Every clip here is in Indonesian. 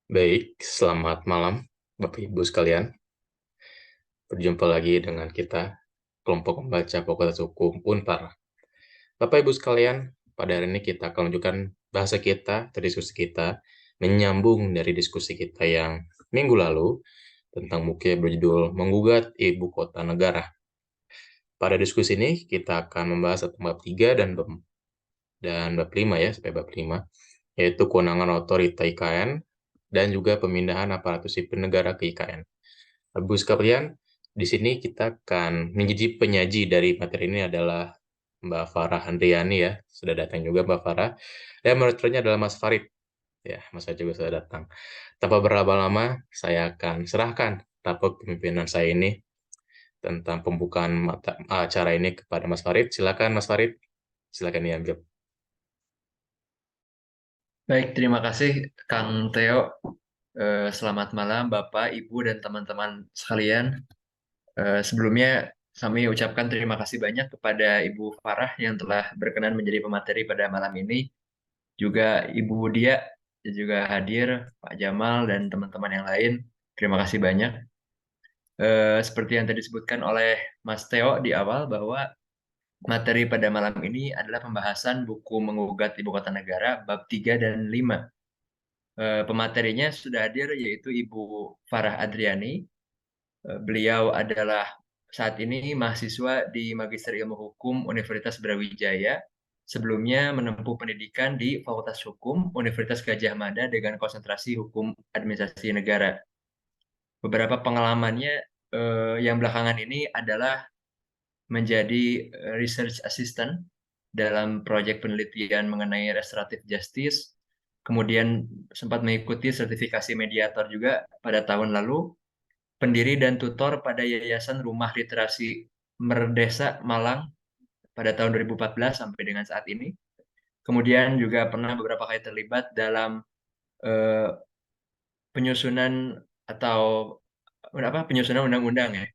Baik, selamat malam Bapak Ibu sekalian. Berjumpa lagi dengan kita, kelompok membaca Fakultas Hukum Unpar. Bapak Ibu sekalian, pada hari ini kita akan menunjukkan bahasa kita, atau diskusi kita, menyambung dari diskusi kita yang minggu lalu tentang buku berjudul Menggugat Ibu Kota Negara. Pada diskusi ini, kita akan membahas tentang bab 3 dan bab 5 ya, sampai bab 5, yaitu kewenangan otorita IKN dan juga pemindahan aparatur sipil negara ke IKN. Ibu sekalian, di sini kita akan menjadi penyaji dari materi ini adalah Mbak Farah Andriani ya, sudah datang juga Mbak Farah. Dan moderatornya adalah Mas Farid. Ya, Mas Farid juga sudah datang. Tanpa berlama-lama, saya akan serahkan tapak pemimpinan saya ini tentang pembukaan acara ini kepada Mas Farid. Silakan Mas Farid, silakan diambil. Baik, terima kasih Kang Theo. Selamat malam Bapak, Ibu, dan teman-teman sekalian. Sebelumnya kami ucapkan terima kasih banyak kepada Ibu Farah yang telah berkenan menjadi pemateri pada malam ini. Juga Ibu Dia yang juga hadir, Pak Jamal, dan teman-teman yang lain. Terima kasih banyak. Seperti yang tadi disebutkan oleh Mas Theo di awal bahwa materi pada malam ini adalah pembahasan buku Menggugat Ibu Kota Negara bab 3 dan 5. Pematerinya sudah hadir yaitu Ibu Farah Adriani. Beliau adalah saat ini mahasiswa di Magister Ilmu Hukum Universitas Brawijaya. Sebelumnya menempuh pendidikan di Fakultas Hukum Universitas Gadjah Mada dengan konsentrasi Hukum Administrasi Negara. Beberapa pengalamannya yang belakangan ini adalah menjadi research assistant dalam proyek penelitian mengenai restoratif justice. Kemudian sempat mengikuti sertifikasi mediator juga pada tahun lalu, pendiri dan tutor pada Yayasan Rumah Literasi Merdesa Malang pada tahun 2014 sampai dengan saat ini. Kemudian juga pernah beberapa kali terlibat dalam eh, penyusunan atau penyusunan undang-undang ya.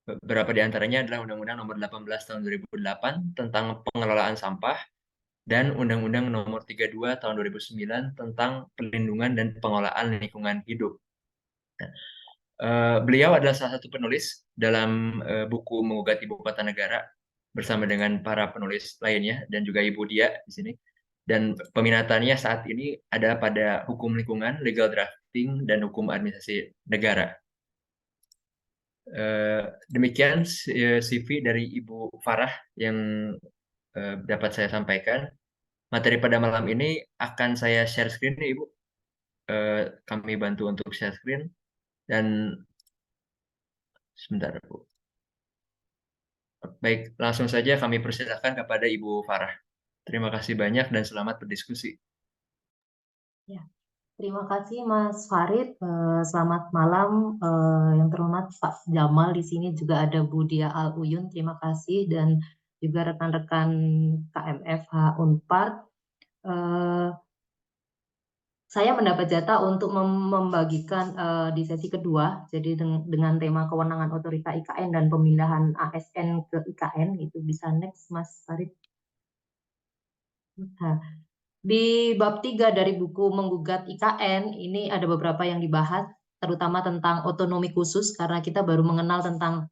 Beberapa di antaranya adalah Undang-Undang Nomor 18 Tahun 2008 tentang pengelolaan sampah dan Undang-Undang Nomor 32 Tahun 2009 tentang pelindungan dan pengelolaan lingkungan hidup. Beliau adalah salah satu penulis dalam buku Menggugat Ibu Kota Negara bersama dengan para penulis lainnya dan juga Ibu Dia di sini. Dan peminatannya saat ini ada pada hukum lingkungan, legal drafting, dan hukum administrasi negara. Demikian CV dari Ibu Farah yang dapat saya sampaikan. Materi pada malam ini akan saya share screen ya Ibu. Kami bantu untuk share screen dan sebentar Bu. Baik, langsung saja kami persilahkan kepada Ibu Farah. Terima kasih banyak dan selamat berdiskusi. Ya, terima kasih Mas Farid. Selamat malam yang terhormat Pak Jamal. Di sini juga ada Budia Al Uyun. Terima kasih dan juga rekan-rekan KMFH Unpar. Eh, saya mendapat jatah untuk membagikan di sesi kedua, jadi dengan tema kewenangan otorita IKN dan pemindahan ASN ke IKN. Itu bisa next Mas Farid. Nah, di bab 3 dari buku Menggugat IKN, ini ada beberapa yang dibahas, terutama tentang otonomi khusus, karena kita baru mengenal tentang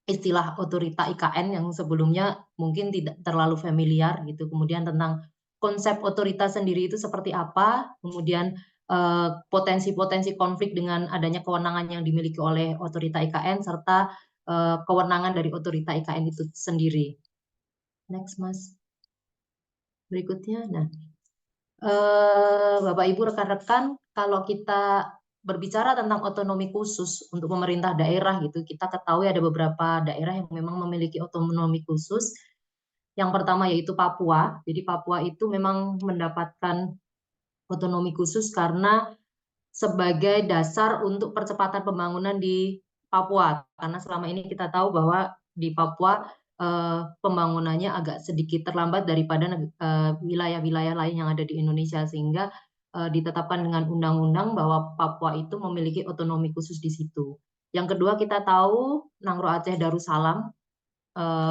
istilah otorita IKN yang sebelumnya mungkin tidak terlalu familiar gitu. Kemudian tentang konsep otorita sendiri itu seperti apa, kemudian potensi-potensi konflik dengan adanya kewenangan yang dimiliki oleh otorita IKN, serta kewenangan dari otorita IKN itu sendiri. Next, Mas. Berikutnya, nah. Bapak Ibu rekan-rekan, kalau kita berbicara tentang otonomi khusus untuk pemerintah daerah gitu, kita ketahui ada beberapa daerah yang memang memiliki otonomi khusus. Yang pertama yaitu Papua. Jadi Papua itu memang mendapatkan otonomi khusus karena sebagai dasar untuk percepatan pembangunan di Papua. Karena selama ini kita tahu bahwa di Papua pembangunannya agak sedikit terlambat daripada wilayah-wilayah lain yang ada di Indonesia, sehingga ditetapkan dengan undang-undang bahwa Papua itu memiliki otonomi khusus di situ. Yang kedua kita tahu Nangro Aceh Darussalam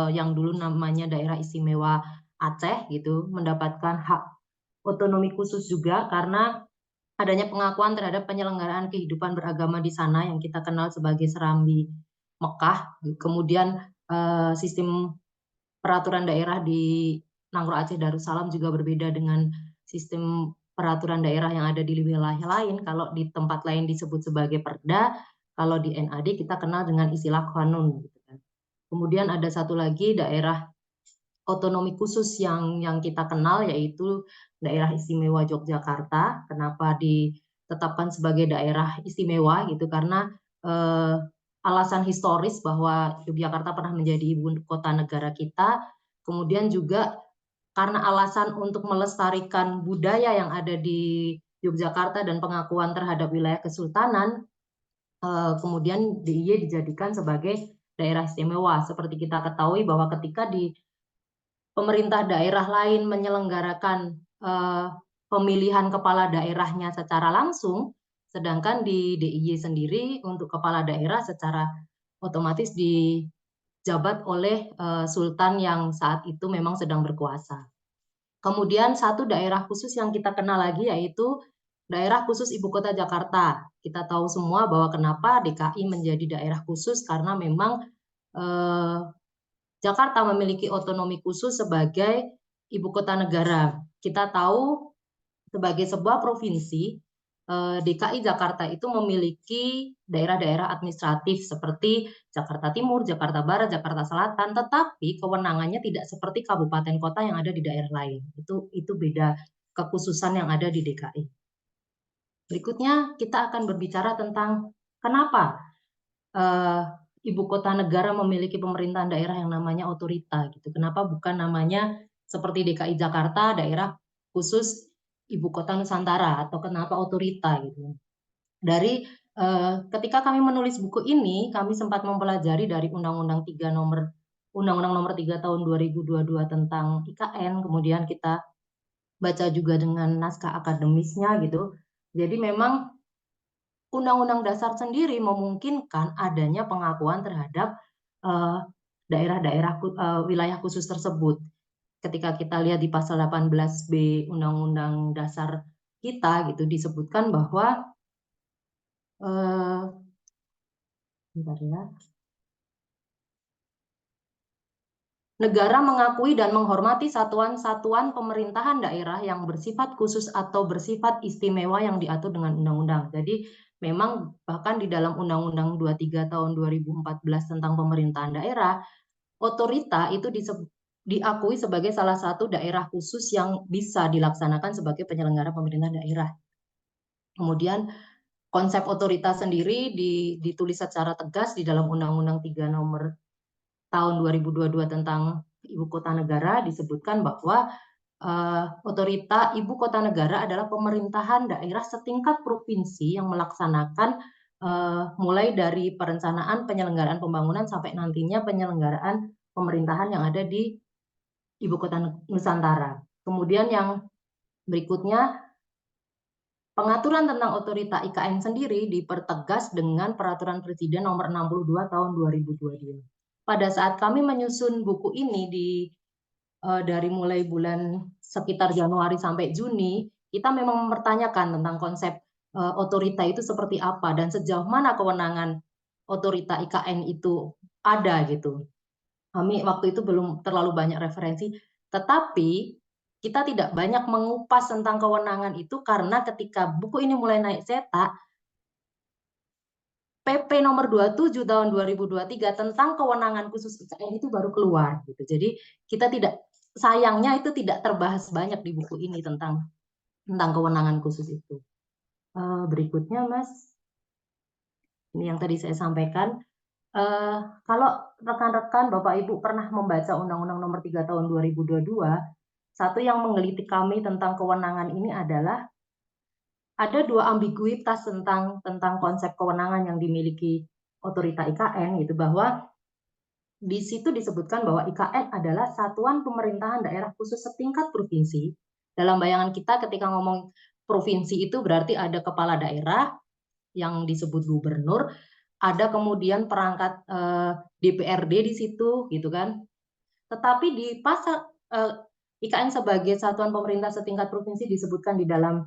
yang dulu namanya Daerah Istimewa Aceh gitu mendapatkan hak otonomi khusus juga karena adanya pengakuan terhadap penyelenggaraan kehidupan beragama di sana yang kita kenal sebagai Serambi Mekah, kemudian sistem peraturan daerah di Nangro Aceh Darussalam juga berbeda dengan sistem peraturan daerah yang ada di wilayah lain. Kalau di tempat lain disebut sebagai perda, kalau di NAD kita kenal dengan istilah kanun. Gitu kan. Kemudian ada satu lagi daerah otonomi khusus yang kita kenal, yaitu daerah istimewa Yogyakarta. Kenapa ditetapkan sebagai daerah istimewa gitu? Karena alasan historis bahwa Yogyakarta pernah menjadi ibu kota negara kita, kemudian juga karena alasan untuk melestarikan budaya yang ada di Yogyakarta dan pengakuan terhadap wilayah kesultanan, kemudian DIY dijadikan sebagai daerah istimewa. Seperti kita ketahui bahwa ketika di pemerintah daerah lain menyelenggarakan pemilihan kepala daerahnya secara langsung, sedangkan di DIY sendiri untuk kepala daerah secara otomatis dijabat oleh sultan yang saat itu memang sedang berkuasa. Kemudian satu daerah khusus yang kita kenal lagi yaitu daerah khusus Ibu Kota Jakarta. Kita tahu semua bahwa kenapa DKI menjadi daerah khusus karena memang Jakarta memiliki otonomi khusus sebagai ibu kota negara. Kita tahu sebagai sebuah provinsi, DKI Jakarta itu memiliki daerah-daerah administratif seperti Jakarta Timur, Jakarta Barat, Jakarta Selatan, tetapi kewenangannya tidak seperti kabupaten kota yang ada di daerah lain. Itu beda kekhususan yang ada di DKI. Berikutnya kita akan berbicara tentang kenapa ibu kota negara memiliki pemerintahan daerah yang namanya otorita gitu. Kenapa bukan namanya seperti DKI Jakarta, daerah khusus ibu kota Nusantara, atau kenapa otorita gitu. Dari ketika kami menulis buku ini, kami sempat mempelajari dari Undang-Undang nomor 3 tahun 2022 tentang IKN, kemudian kita baca juga dengan naskah akademisnya gitu. Jadi memang Undang-Undang Dasar sendiri memungkinkan adanya pengakuan terhadap daerah-daerah wilayah khusus tersebut. Ketika kita lihat di pasal 18B Undang-Undang Dasar kita gitu disebutkan bahwa bentar ya. Negara mengakui dan menghormati satuan-satuan pemerintahan daerah yang bersifat khusus atau bersifat istimewa yang diatur dengan undang-undang. Jadi memang bahkan di dalam Undang-Undang 23 tahun 2014 tentang pemerintahan daerah, otorita itu diakui sebagai salah satu daerah khusus yang bisa dilaksanakan sebagai penyelenggara pemerintahan daerah. Kemudian konsep otoritas sendiri ditulis secara tegas di dalam Undang-Undang 3 nomor tahun 2022 tentang Ibu Kota Negara, disebutkan bahwa otorita Ibu Kota Negara adalah pemerintahan daerah setingkat provinsi yang melaksanakan mulai dari perencanaan, penyelenggaraan pembangunan sampai nantinya penyelenggaraan pemerintahan yang ada di Ibu Kota Nusantara. Kemudian yang berikutnya, pengaturan tentang otorita IKN sendiri dipertegas dengan Peraturan Presiden nomor 62 tahun 2022. Pada saat kami menyusun buku ini dari mulai bulan sekitar Januari sampai Juni, kita memang mempertanyakan tentang konsep otorita itu seperti apa dan sejauh mana kewenangan otorita IKN itu ada gitu. Kami waktu itu belum terlalu banyak referensi, tetapi kita tidak banyak mengupas tentang kewenangan itu karena ketika buku ini mulai naik cetak, PP nomor 27 tahun 2023 tentang kewenangan khusus IKN itu baru keluar gitu. Jadi kita sayangnya itu tidak terbahas banyak di buku ini tentang kewenangan khusus itu. Berikutnya Mas, ini yang tadi saya sampaikan. Kalau rekan-rekan Bapak Ibu pernah membaca Undang-Undang nomor 3 tahun 2022, satu yang menggelitik kami tentang kewenangan ini adalah ada dua ambiguitas tentang konsep kewenangan yang dimiliki otorita IKN, gitu, bahwa di situ disebutkan bahwa IKN adalah satuan pemerintahan daerah khusus setingkat provinsi. Dalam bayangan kita ketika ngomong provinsi itu berarti ada kepala daerah yang disebut gubernur, ada kemudian perangkat DPRD di situ, gitu kan. Tetapi di pasal IKN sebagai satuan pemerintah setingkat provinsi disebutkan di dalam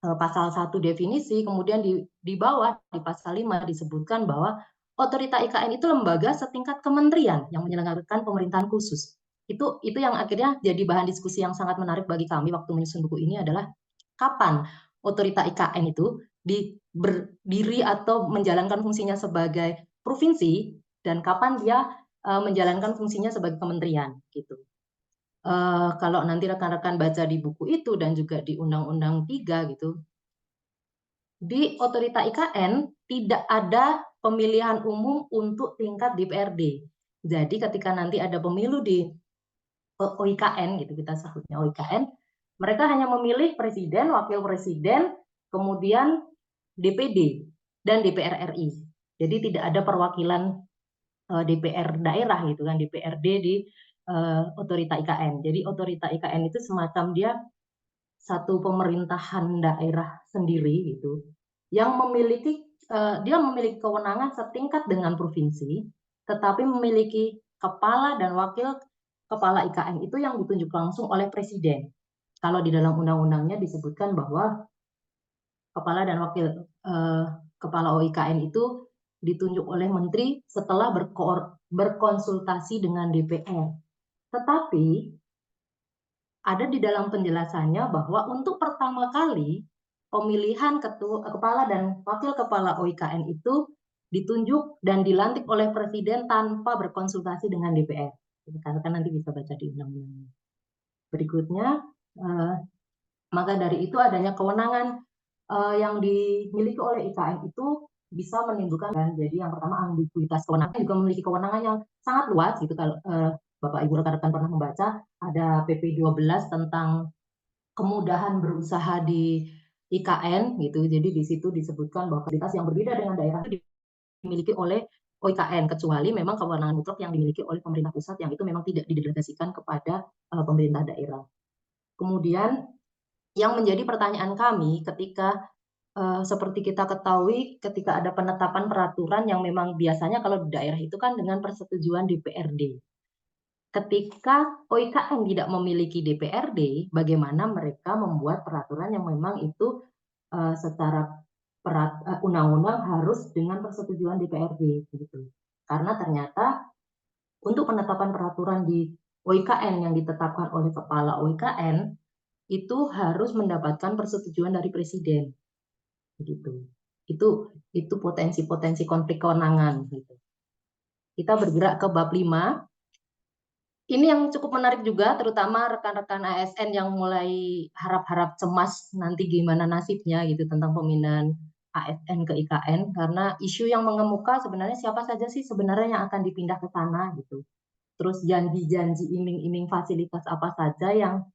pasal 1 definisi, kemudian di bawah di pasal 5 disebutkan bahwa otorita IKN itu lembaga setingkat kementerian yang menyelenggarakan pemerintahan khusus. Itu yang akhirnya jadi bahan diskusi yang sangat menarik bagi kami waktu menyusun buku ini adalah kapan otorita IKN itu berdiri atau menjalankan fungsinya sebagai provinsi dan kapan dia menjalankan fungsinya sebagai kementerian gitu. Kalau nanti rekan-rekan baca di buku itu dan juga di Undang-Undang 3 gitu, di otorita IKN tidak ada pemilihan umum untuk tingkat DPRD. Jadi ketika nanti ada pemilu di OIKN gitu, kita sebutnya OIKN, mereka hanya memilih presiden, wakil presiden, kemudian DPD dan DPR RI. Jadi tidak ada perwakilan DPR daerah gitu kan, DPRD di otorita IKN. Jadi otorita IKN itu semacam dia satu pemerintahan daerah sendiri gitu, yang memiliki dia memiliki kewenangan setingkat dengan provinsi, tetapi memiliki kepala dan wakil kepala IKN itu yang ditunjuk langsung oleh presiden. Kalau di dalam undang-undangnya disebutkan bahwa kepala dan wakil kepala OIKN itu ditunjuk oleh menteri setelah berkonsultasi dengan DPR. Tetapi ada di dalam penjelasannya bahwa untuk pertama kali pemilihan kepala dan wakil kepala OIKN itu ditunjuk dan dilantik oleh presiden tanpa berkonsultasi dengan DPR. Karena nanti bisa baca di undang-undangnya. Berikutnya, maka dari itu adanya kewenangan yang dimiliki oleh IKN itu bisa menimbulkan, jadi yang pertama ambiguitas kewenangan, juga memiliki kewenangan yang sangat luas gitu. Kalau Bapak Ibu rekan-rekan pernah membaca, ada PP 12 tentang kemudahan berusaha di IKN gitu. Jadi di situ disebutkan bahwa kualitas yang berbeda dengan daerah itu dimiliki oleh OIKN, kecuali memang kewenangan mutlak yang dimiliki oleh pemerintah pusat yang itu memang tidak didelegasikan kepada pemerintah daerah. Kemudian yang menjadi pertanyaan kami ketika seperti kita ketahui ketika ada penetapan peraturan yang memang biasanya kalau di daerah itu kan dengan persetujuan DPRD. Ketika OIKN tidak memiliki DPRD, bagaimana mereka membuat peraturan yang memang itu secara undang-undang harus dengan persetujuan DPRD gitu. Karena ternyata untuk penetapan peraturan di OIKN yang ditetapkan oleh kepala OIKN itu harus mendapatkan persetujuan dari presiden. Gitu. Itu potensi-potensi konflik kewenangan gitu. Kita bergerak ke bab 5. Ini yang cukup menarik juga, terutama rekan-rekan ASN yang mulai harap-harap cemas nanti gimana nasibnya gitu tentang pemindahan ASN ke IKN, karena isu yang mengemuka sebenarnya siapa saja sih sebenarnya yang akan dipindah ke sana gitu. Terus janji-janji iming-iming fasilitas apa saja yang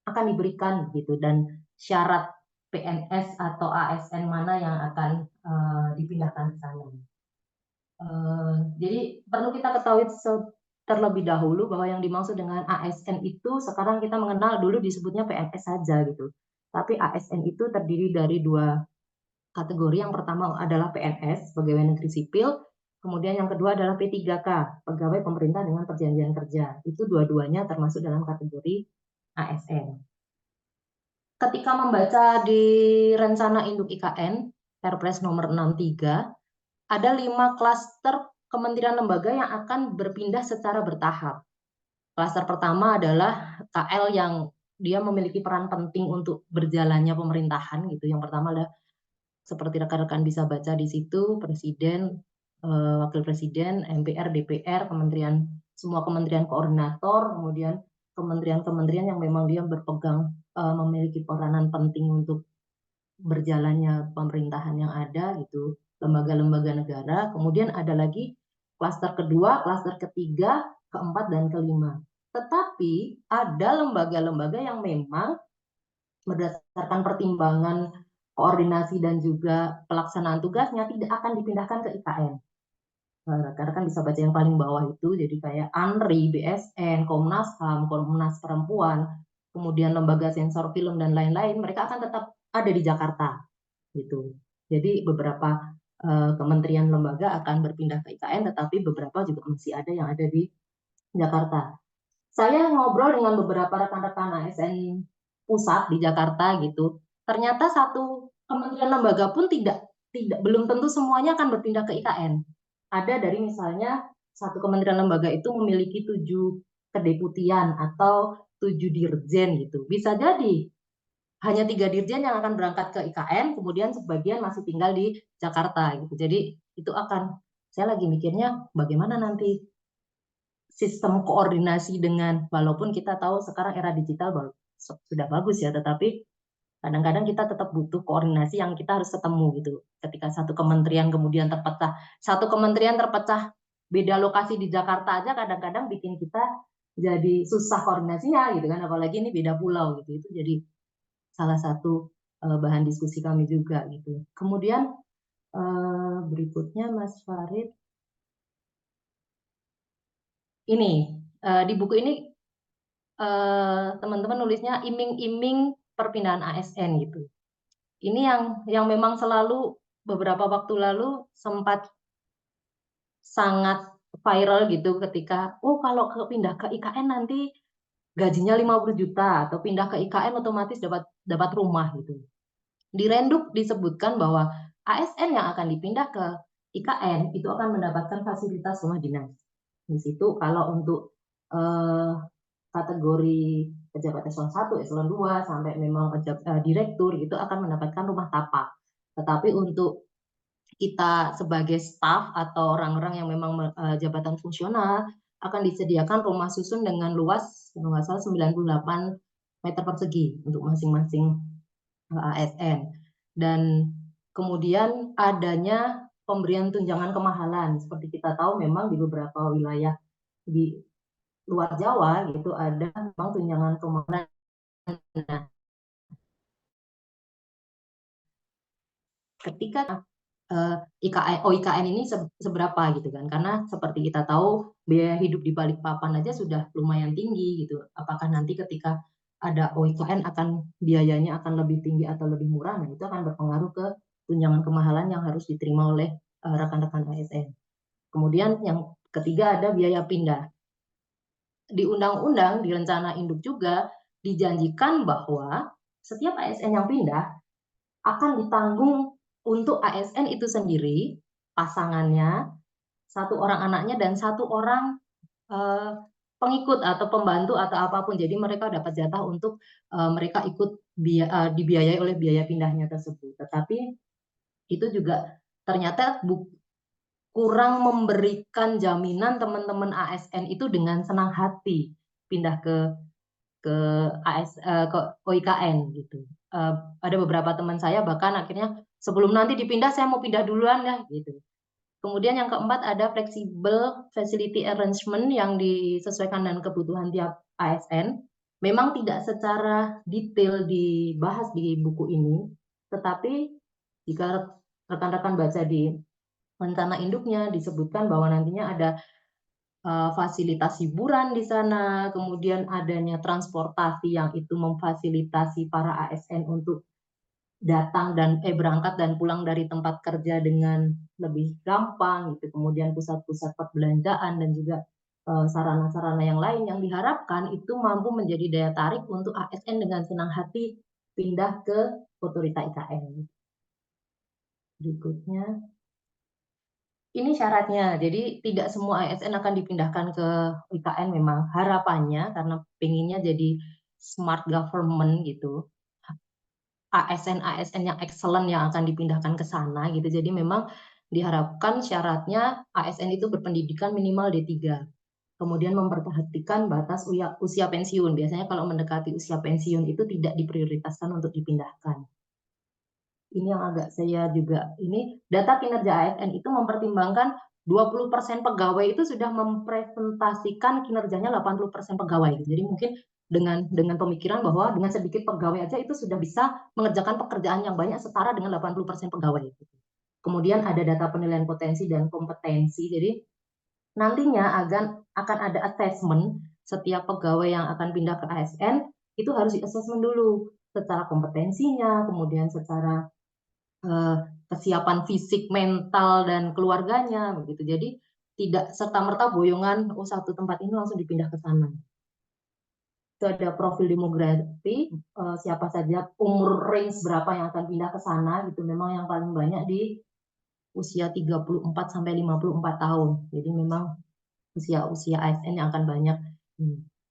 akan diberikan gitu, dan syarat PNS atau ASN mana yang akan dipindahkan ke sana. Jadi perlu kita ketahui terlebih dahulu bahwa yang dimaksud dengan ASN itu sekarang kita mengenal, dulu disebutnya PNS saja gitu. Tapi ASN itu terdiri dari dua kategori. Yang pertama adalah PNS, pegawai negeri sipil. Kemudian yang kedua adalah P3K, pegawai pemerintah dengan perjanjian kerja. Itu dua-duanya termasuk dalam kategori ASN. Ketika membaca di rencana induk IKN, Perpres nomor 63, ada 5 klaster kementerian lembaga yang akan berpindah secara bertahap. Klaster pertama adalah KL yang dia memiliki peran penting untuk berjalannya pemerintahan gitu. Yang pertama adalah seperti rekan-rekan bisa baca di situ, presiden, wakil presiden, MPR, DPR, kementerian, semua kementerian koordinator, kemudian kementerian-kementerian yang memang dia berpegang memiliki peranan penting untuk berjalannya pemerintahan yang ada gitu, lembaga-lembaga negara. Kemudian ada lagi klaster kedua, klaster ketiga, keempat, dan kelima. Tetapi ada lembaga-lembaga yang memang berdasarkan pertimbangan koordinasi dan juga pelaksanaan tugasnya tidak akan dipindahkan ke IKN. Karena kan bisa baca yang paling bawah itu, jadi kayak ANRI, BSN, Komnas HAM, Komnas Perempuan, kemudian lembaga sensor film dan lain-lain, mereka akan tetap ada di Jakarta gitu. Jadi beberapa kementerian lembaga akan berpindah ke IKN, tetapi beberapa juga masih ada yang ada di Jakarta. Saya ngobrol dengan beberapa rekan-rekan ASN pusat di Jakarta gitu. ternyata satu kementerian lembaga pun belum tentu semuanya akan berpindah ke IKN. Ada dari misalnya satu kementerian lembaga itu memiliki 7 kedeputian atau 7 dirjen gitu. Bisa jadi hanya 3 dirjen yang akan berangkat ke IKN, kemudian sebagian masih tinggal di Jakarta gitu. Jadi itu saya lagi mikirnya bagaimana nanti sistem koordinasi dengan, walaupun kita tahu sekarang era digital sudah bagus ya, tetapi kadang-kadang kita tetap butuh koordinasi yang kita harus ketemu gitu. Ketika satu kementerian kemudian terpecah beda lokasi di Jakarta aja kadang-kadang bikin kita jadi susah koordinasinya gitu kan, apalagi ini beda pulau gitu. Itu jadi salah satu bahan diskusi kami juga gitu. Kemudian berikutnya Mas Farid, ini di buku ini teman-teman nulisnya iming-iming perpindahan ASN gitu. Ini yang memang selalu beberapa waktu lalu sempat sangat viral gitu ketika kalau pindah ke IKN nanti gajinya 50 juta atau pindah ke IKN otomatis dapat rumah gitu. Di Renduk disebutkan bahwa ASN yang akan dipindah ke IKN itu akan mendapatkan fasilitas rumah dinas. Di situ kalau untuk kategori pejabat eselon 1, eselon 2 sampai memang direktur itu akan mendapatkan rumah tapak. Tetapi untuk kita sebagai staf atau orang-orang yang memang jabatan fungsional akan disediakan rumah susun dengan luas kalau nggak salah 98 meter persegi untuk masing-masing ASN. Dan kemudian adanya pemberian tunjangan kemahalan. Seperti kita tahu memang di beberapa wilayah di luar Jawa gitu ada memang tunjangan kemahalan. Nah, ketika IKN ini seberapa gitu kan, karena seperti kita tahu biaya hidup di Balikpapan aja sudah lumayan tinggi gitu. Apakah nanti ketika ada OIKN biayanya akan lebih tinggi atau lebih murah? Nah, itu akan berpengaruh ke tunjangan kemahalan yang harus diterima oleh rekan-rekan ASN. Kemudian yang ketiga ada biaya pindah. Di undang-undang, di rencana induk juga dijanjikan bahwa setiap ASN yang pindah akan ditanggung untuk ASN itu sendiri, pasangannya, 1 orang anaknya, dan 1 orang pengikut atau pembantu atau apapun. Jadi mereka dapat jatah untuk mereka ikut dibiayai oleh biaya pindahnya tersebut. Tetapi itu juga ternyata kurang memberikan jaminan teman-teman ASN itu dengan senang hati pindah ke OIKN gitu. Ada beberapa teman saya bahkan akhirnya sebelum nanti dipindah saya mau pindah duluan ya gitu. Kemudian yang keempat ada flexible facility arrangement yang disesuaikan dengan kebutuhan tiap ASN. Memang tidak secara detail dibahas di buku ini, tetapi jika rekan-rekan baca di rencana induknya disebutkan bahwa nantinya ada fasilitas hiburan di sana, kemudian adanya transportasi yang itu memfasilitasi para ASN untuk datang dan berangkat dan pulang dari tempat kerja dengan lebih gampang gitu. Kemudian pusat-pusat perbelanjaan dan juga sarana-sarana yang lain yang diharapkan itu mampu menjadi daya tarik untuk ASN dengan senang hati pindah ke otorita IKN. Berikutnya. Ini syaratnya, jadi tidak semua ASN akan dipindahkan ke IKN memang harapannya karena pengennya jadi smart government gitu. ASN-ASN yang excellent yang akan dipindahkan ke sana gitu. Jadi memang diharapkan syaratnya ASN itu berpendidikan minimal D3. Kemudian memperhatikan batas usia pensiun. Biasanya kalau mendekati usia pensiun itu tidak diprioritaskan untuk dipindahkan. Ini yang agak saya juga, ini data kinerja ASN itu mempertimbangkan 20% pegawai itu sudah mempresentasikan kinerjanya 80% pegawai. Jadi mungkin dengan pemikiran bahwa dengan sedikit pegawai aja itu sudah bisa mengerjakan pekerjaan yang banyak setara dengan 80% pegawai. Kemudian ada data penilaian potensi dan kompetensi. Jadi nantinya akan ada assessment setiap pegawai yang akan pindah ke ASN itu harus di-assessment dulu secara kompetensinya, kemudian secara kesiapan fisik, mental, dan keluarganya begitu. Jadi tidak serta-merta boyongan satu tempat ini langsung dipindah ke sana. itu ada profil demografi, siapa saja, umur range berapa yang akan pindah ke sana gitu. Memang yang paling banyak di usia 34 sampai 54 tahun. Jadi memang usia ASN yang akan banyak.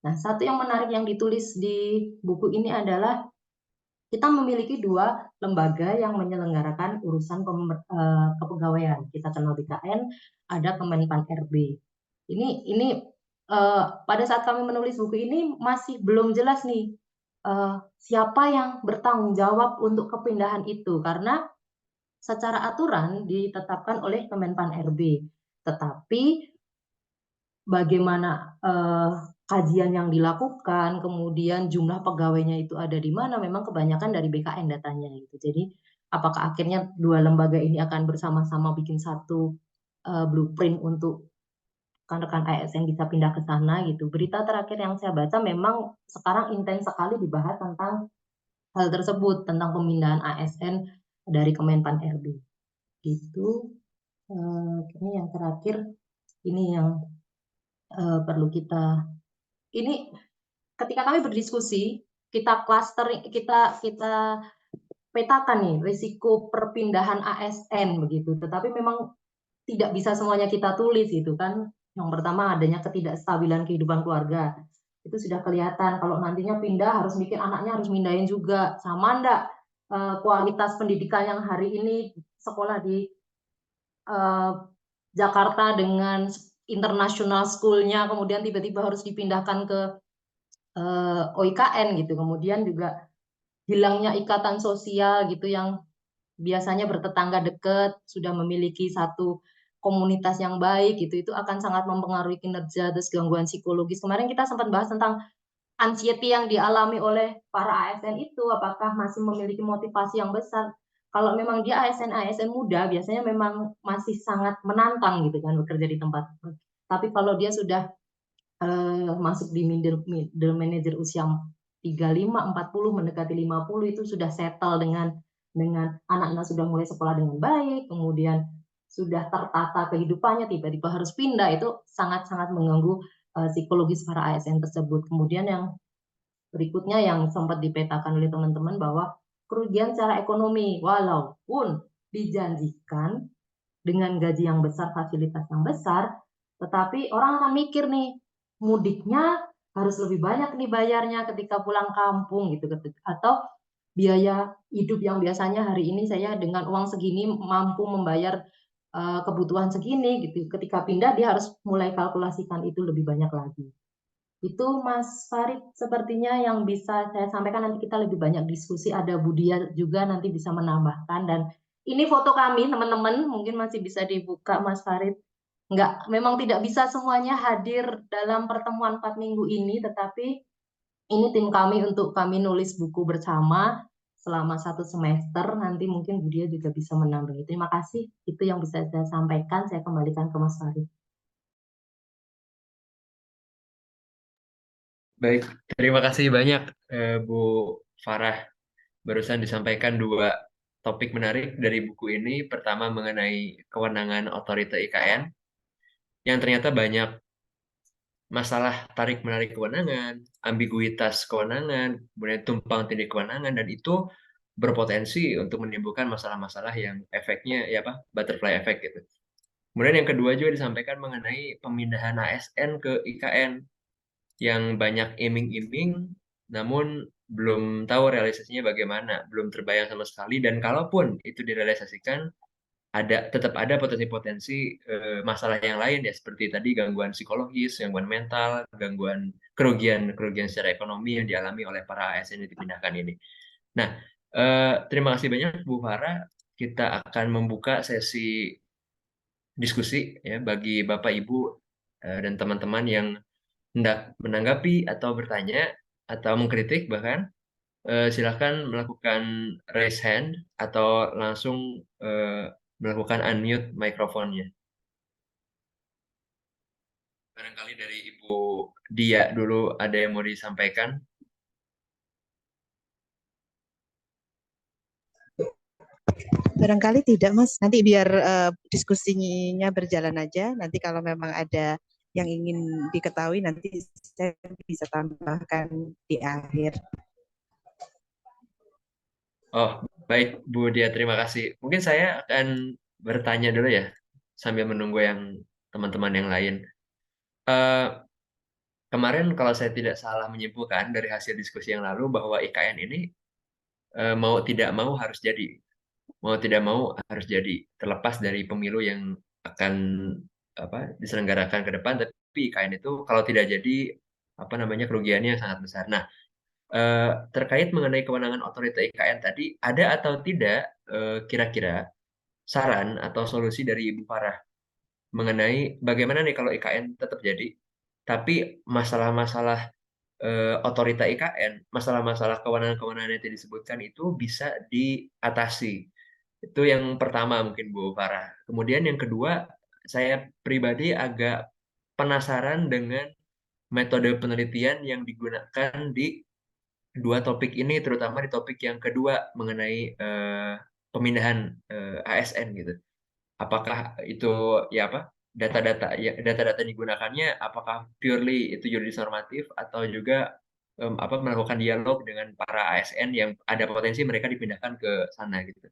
Nah, satu yang menarik yang ditulis di buku ini adalah kita memiliki 2 lembaga yang menyelenggarakan urusan kepegawaian. Kita kenal BKN, ada Kemenpan RB. Ini pada saat kami menulis buku ini masih belum jelas nih siapa yang bertanggung jawab untuk kepindahan itu, karena secara aturan ditetapkan oleh Kemenpan RB. Tetapi bagaimana kajian yang dilakukan, kemudian jumlah pegawainya itu ada di mana, memang kebanyakan dari BKN datanya gitu. Jadi apakah akhirnya 2 lembaga ini akan bersama-sama bikin satu blueprint untuk rekan-rekan ASN bisa pindah ke sana gitu. Berita terakhir yang saya baca memang sekarang intens sekali dibahas tentang hal tersebut, tentang pemindahan ASN dari Kemenpan RB. Gitu. Ini yang terakhir, ini yang perlu kita, ini ketika kami berdiskusi, kita cluster, kita petakan nih risiko perpindahan ASN begitu. Tetapi memang tidak bisa semuanya kita tulis gitu kan. Yang pertama adanya ketidakstabilan kehidupan keluarga. Itu sudah kelihatan kalau nantinya pindah harus mikir anaknya harus mindahin juga. Sama enggak kualitas pendidikan yang hari ini sekolah di Jakarta dengan international school-nya kemudian tiba-tiba harus dipindahkan ke OIKN gitu. Kemudian juga hilangnya ikatan sosial gitu yang biasanya bertetangga dekat, sudah memiliki satu komunitas yang baik gitu, itu akan sangat mempengaruhi kinerja, terus gangguan psikologis. Kemarin kita sempat bahas tentang anxiety yang dialami oleh para ASN itu, apakah masih memiliki motivasi yang besar. Kalau memang dia ASN muda, biasanya memang masih sangat menantang gitu kan bekerja di tempat. Tapi kalau dia sudah masuk di middle manager usia 35, 40, mendekati 50 itu sudah settle dengan anak-anak sudah mulai sekolah dengan baik, kemudian sudah tertata kehidupannya, tiba-tiba harus pindah, itu sangat-sangat mengganggu psikologis para ASN tersebut. Kemudian yang berikutnya yang sempat dipetakan oleh teman-teman bahwa kerugian secara ekonomi, walaupun dijanjikan dengan gaji yang besar, fasilitas yang besar, tetapi orang akan mikir nih, mudiknya harus lebih banyak nih bayarnya ketika pulang kampung gitu, atau biaya hidup yang biasanya hari ini saya dengan uang segini mampu membayar kebutuhan segini gitu, ketika pindah dia harus mulai kalkulasikan itu lebih banyak lagi. Itu Mas Farid sepertinya yang bisa saya sampaikan, nanti kita lebih banyak diskusi, ada Budia juga nanti bisa menambahkan, dan ini foto kami teman-teman, mungkin masih bisa dibuka Mas Farid. Enggak, memang tidak bisa semuanya hadir dalam pertemuan 4 minggu ini, tetapi ini tim kami untuk kami nulis buku bersama selama 1 semester, nanti mungkin Budia juga bisa menambah. Terima kasih, itu yang bisa saya sampaikan, saya kembalikan ke Mas Farid. Baik, terima kasih banyak Bu Farah. Barusan disampaikan 2 topik menarik dari buku ini. Pertama mengenai kewenangan otorita IKN, yang ternyata banyak masalah tarik-menarik kewenangan, ambiguitas kewenangan, kemudian tumpang tindih kewenangan, dan itu berpotensi untuk menimbulkan masalah-masalah yang efeknya ya apa, butterfly effect gitu. Kemudian yang kedua juga disampaikan mengenai pemindahan ASN ke IKN yang banyak iming-iming, namun belum tahu realisasinya bagaimana, belum terbayang sama sekali, dan kalaupun itu direalisasikan, tetap ada potensi-potensi masalah yang lain ya, seperti tadi gangguan psikologis, gangguan mental, gangguan kerugian secara ekonomi yang dialami oleh para ASN yang dipindahkan ini. Nah, terima kasih banyak Bu Farah. Kita akan membuka sesi diskusi ya bagi Bapak Ibu dan teman-teman yang hendak menanggapi atau bertanya atau mengkritik bahkan silakan melakukan raise hand atau langsung melakukan unmute mikrofonnya. Barangkali dari Ibu Dia dulu ada yang mau disampaikan. Barangkali tidak, Mas. Nanti biar diskusinya berjalan aja. Nanti kalau memang ada yang ingin diketahui nanti saya bisa tambahkan di akhir. Oh, baik Bu Dia, terima kasih. Mungkin saya akan bertanya dulu ya, sambil menunggu yang teman-teman yang lain. Eh, Kemarin kalau saya tidak salah menyimpulkan dari hasil diskusi yang lalu bahwa IKN ini mau tidak mau harus jadi. Mau tidak mau harus jadi. Terlepas dari pemilu yang akan diselenggarakan ke depan, tapi IKN itu kalau tidak jadi, kerugiannya sangat besar. Nah, terkait mengenai kewenangan otorita IKN tadi, ada atau tidak kira-kira saran atau solusi dari Ibu Farah mengenai bagaimana nih kalau IKN tetap jadi, tapi masalah-masalah otorita IKN, masalah-masalah kewenangan-kewenangan yang tadi disebutkan itu bisa diatasi. Itu yang pertama mungkin Bu Farah. Kemudian yang kedua, saya pribadi agak penasaran dengan metode penelitian yang digunakan di dua topik ini, terutama di topik yang kedua mengenai pemindahan ASN gitu. Apakah itu data-data yang digunakannya apakah purely itu juridis normatif atau juga melakukan dialog dengan para ASN yang ada potensi mereka dipindahkan ke sana gitu.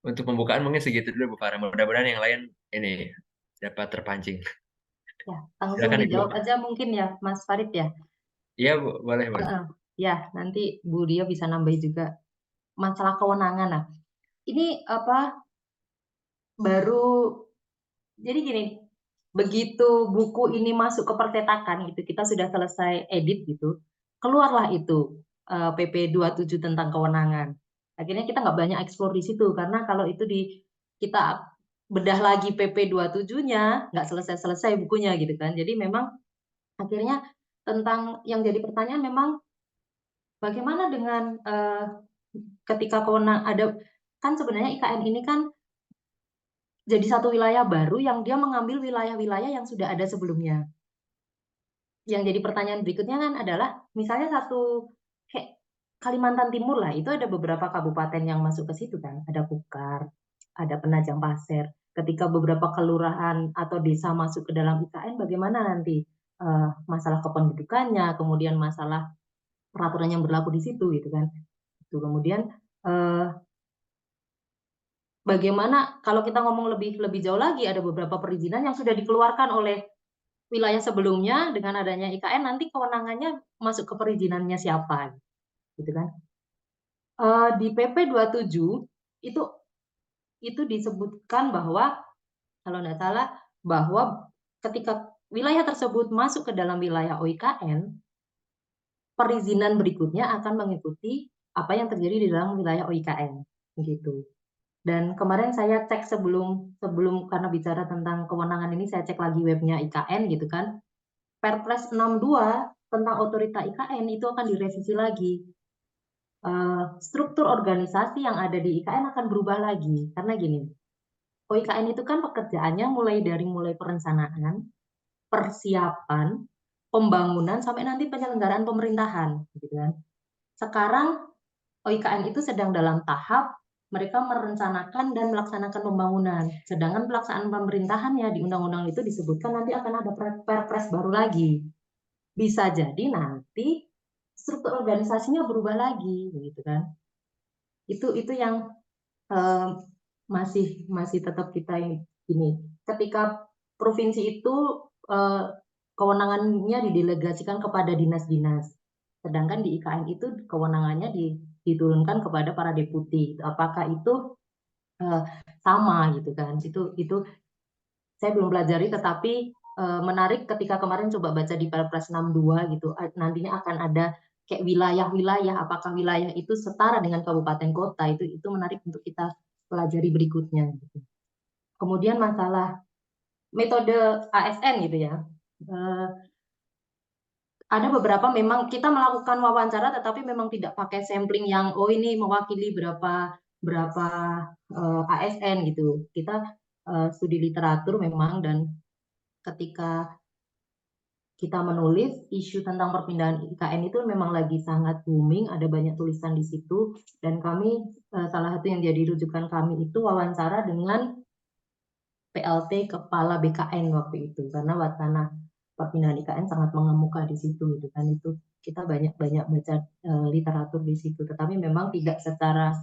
Untuk pembukaan mungkin segitu dulu Bu Farah. Mudah-mudahan yang lain ini dapat terpancing. Ya, langsung Silakan Ibu. dijawab aja mungkin ya, Mas Farid ya. Iya Bu, boleh. Ya, nanti Bu Dia bisa nambahin juga masalah kewenangan. Nah, ini baru jadi gini, begitu buku ini masuk ke percetakan gitu, kita sudah selesai edit gitu, keluarlah itu PP 27 tentang kewenangan. Akhirnya kita nggak banyak eksplor di situ karena kalau itu kita bedah lagi PP 27-nya nggak selesai-selesai bukunya gitu kan. Jadi memang akhirnya tentang yang jadi pertanyaan memang bagaimana dengan ketika kewenangan ada kan sebenarnya IKN ini kan jadi satu wilayah baru yang dia mengambil wilayah-wilayah yang sudah ada sebelumnya. Yang jadi pertanyaan berikutnya kan adalah misalnya satu kayak Kalimantan Timur lah, itu ada beberapa kabupaten yang masuk ke situ kan, ada Kukar, ada Penajam Pasir. Ketika beberapa kelurahan atau desa masuk ke dalam IKN, bagaimana nanti masalah kependudukannya, kemudian masalah peraturan yang berlaku di situ gitu kan. Itu kemudian bagaimana kalau kita ngomong lebih jauh lagi, ada beberapa perizinan yang sudah dikeluarkan oleh wilayah sebelumnya, dengan adanya IKN nanti kewenangannya masuk ke perizinannya siapa gitu kan. Di PP 27 itu disebutkan bahwa kalau tidak salah bahwa ketika wilayah tersebut masuk ke dalam wilayah OIKN, perizinan berikutnya akan mengikuti apa yang terjadi di dalam wilayah OIKN gitu. Dan kemarin saya cek sebelum karena bicara tentang kewenangan ini, saya cek lagi webnya IKN gitu kan. Perpres 62 tentang otorita IKN itu akan direvisi lagi. Struktur organisasi yang ada di IKN akan berubah lagi. Karena gini, OIKN itu kan pekerjaannya mulai perencanaan, persiapan, pembangunan, sampai nanti penyelenggaraan pemerintahan. Gitu kan. Sekarang OIKN itu sedang dalam tahap mereka merencanakan dan melaksanakan pembangunan. Sedangkan pelaksanaan pemerintahannya di undang-undang itu disebutkan nanti akan ada perpres baru lagi. Bisa jadi nanti struktur organisasinya berubah lagi, gitu kan? Itu yang masih tetap kita ini. Ketika provinsi itu kewenangannya didelegasikan kepada dinas-dinas. Sedangkan di IKN itu kewenangannya diturunkan kepada para deputi. Apakah itu sama gitu kan? Itu saya belum pelajari, tetapi menarik ketika kemarin coba baca di Perpres 62 gitu. Nantinya akan ada kayak wilayah-wilayah, apakah wilayah itu setara dengan kabupaten kota, itu menarik untuk kita pelajari berikutnya gitu. Kemudian masalah metode ASN gitu ya. Ada beberapa memang kita melakukan wawancara tetapi memang tidak pakai sampling yang ini mewakili berapa ASN gitu. Kita studi literatur memang, dan ketika kita menulis isu tentang perpindahan IKN itu memang lagi sangat booming, ada banyak tulisan di situ, dan kami salah satu yang jadi rujukan kami itu wawancara dengan PLT Kepala BKN waktu itu, karena wacana perpindahan IKN sangat mengemuka di situ gitu kan. Itu kita banyak baca literatur di situ, tetapi memang tidak secara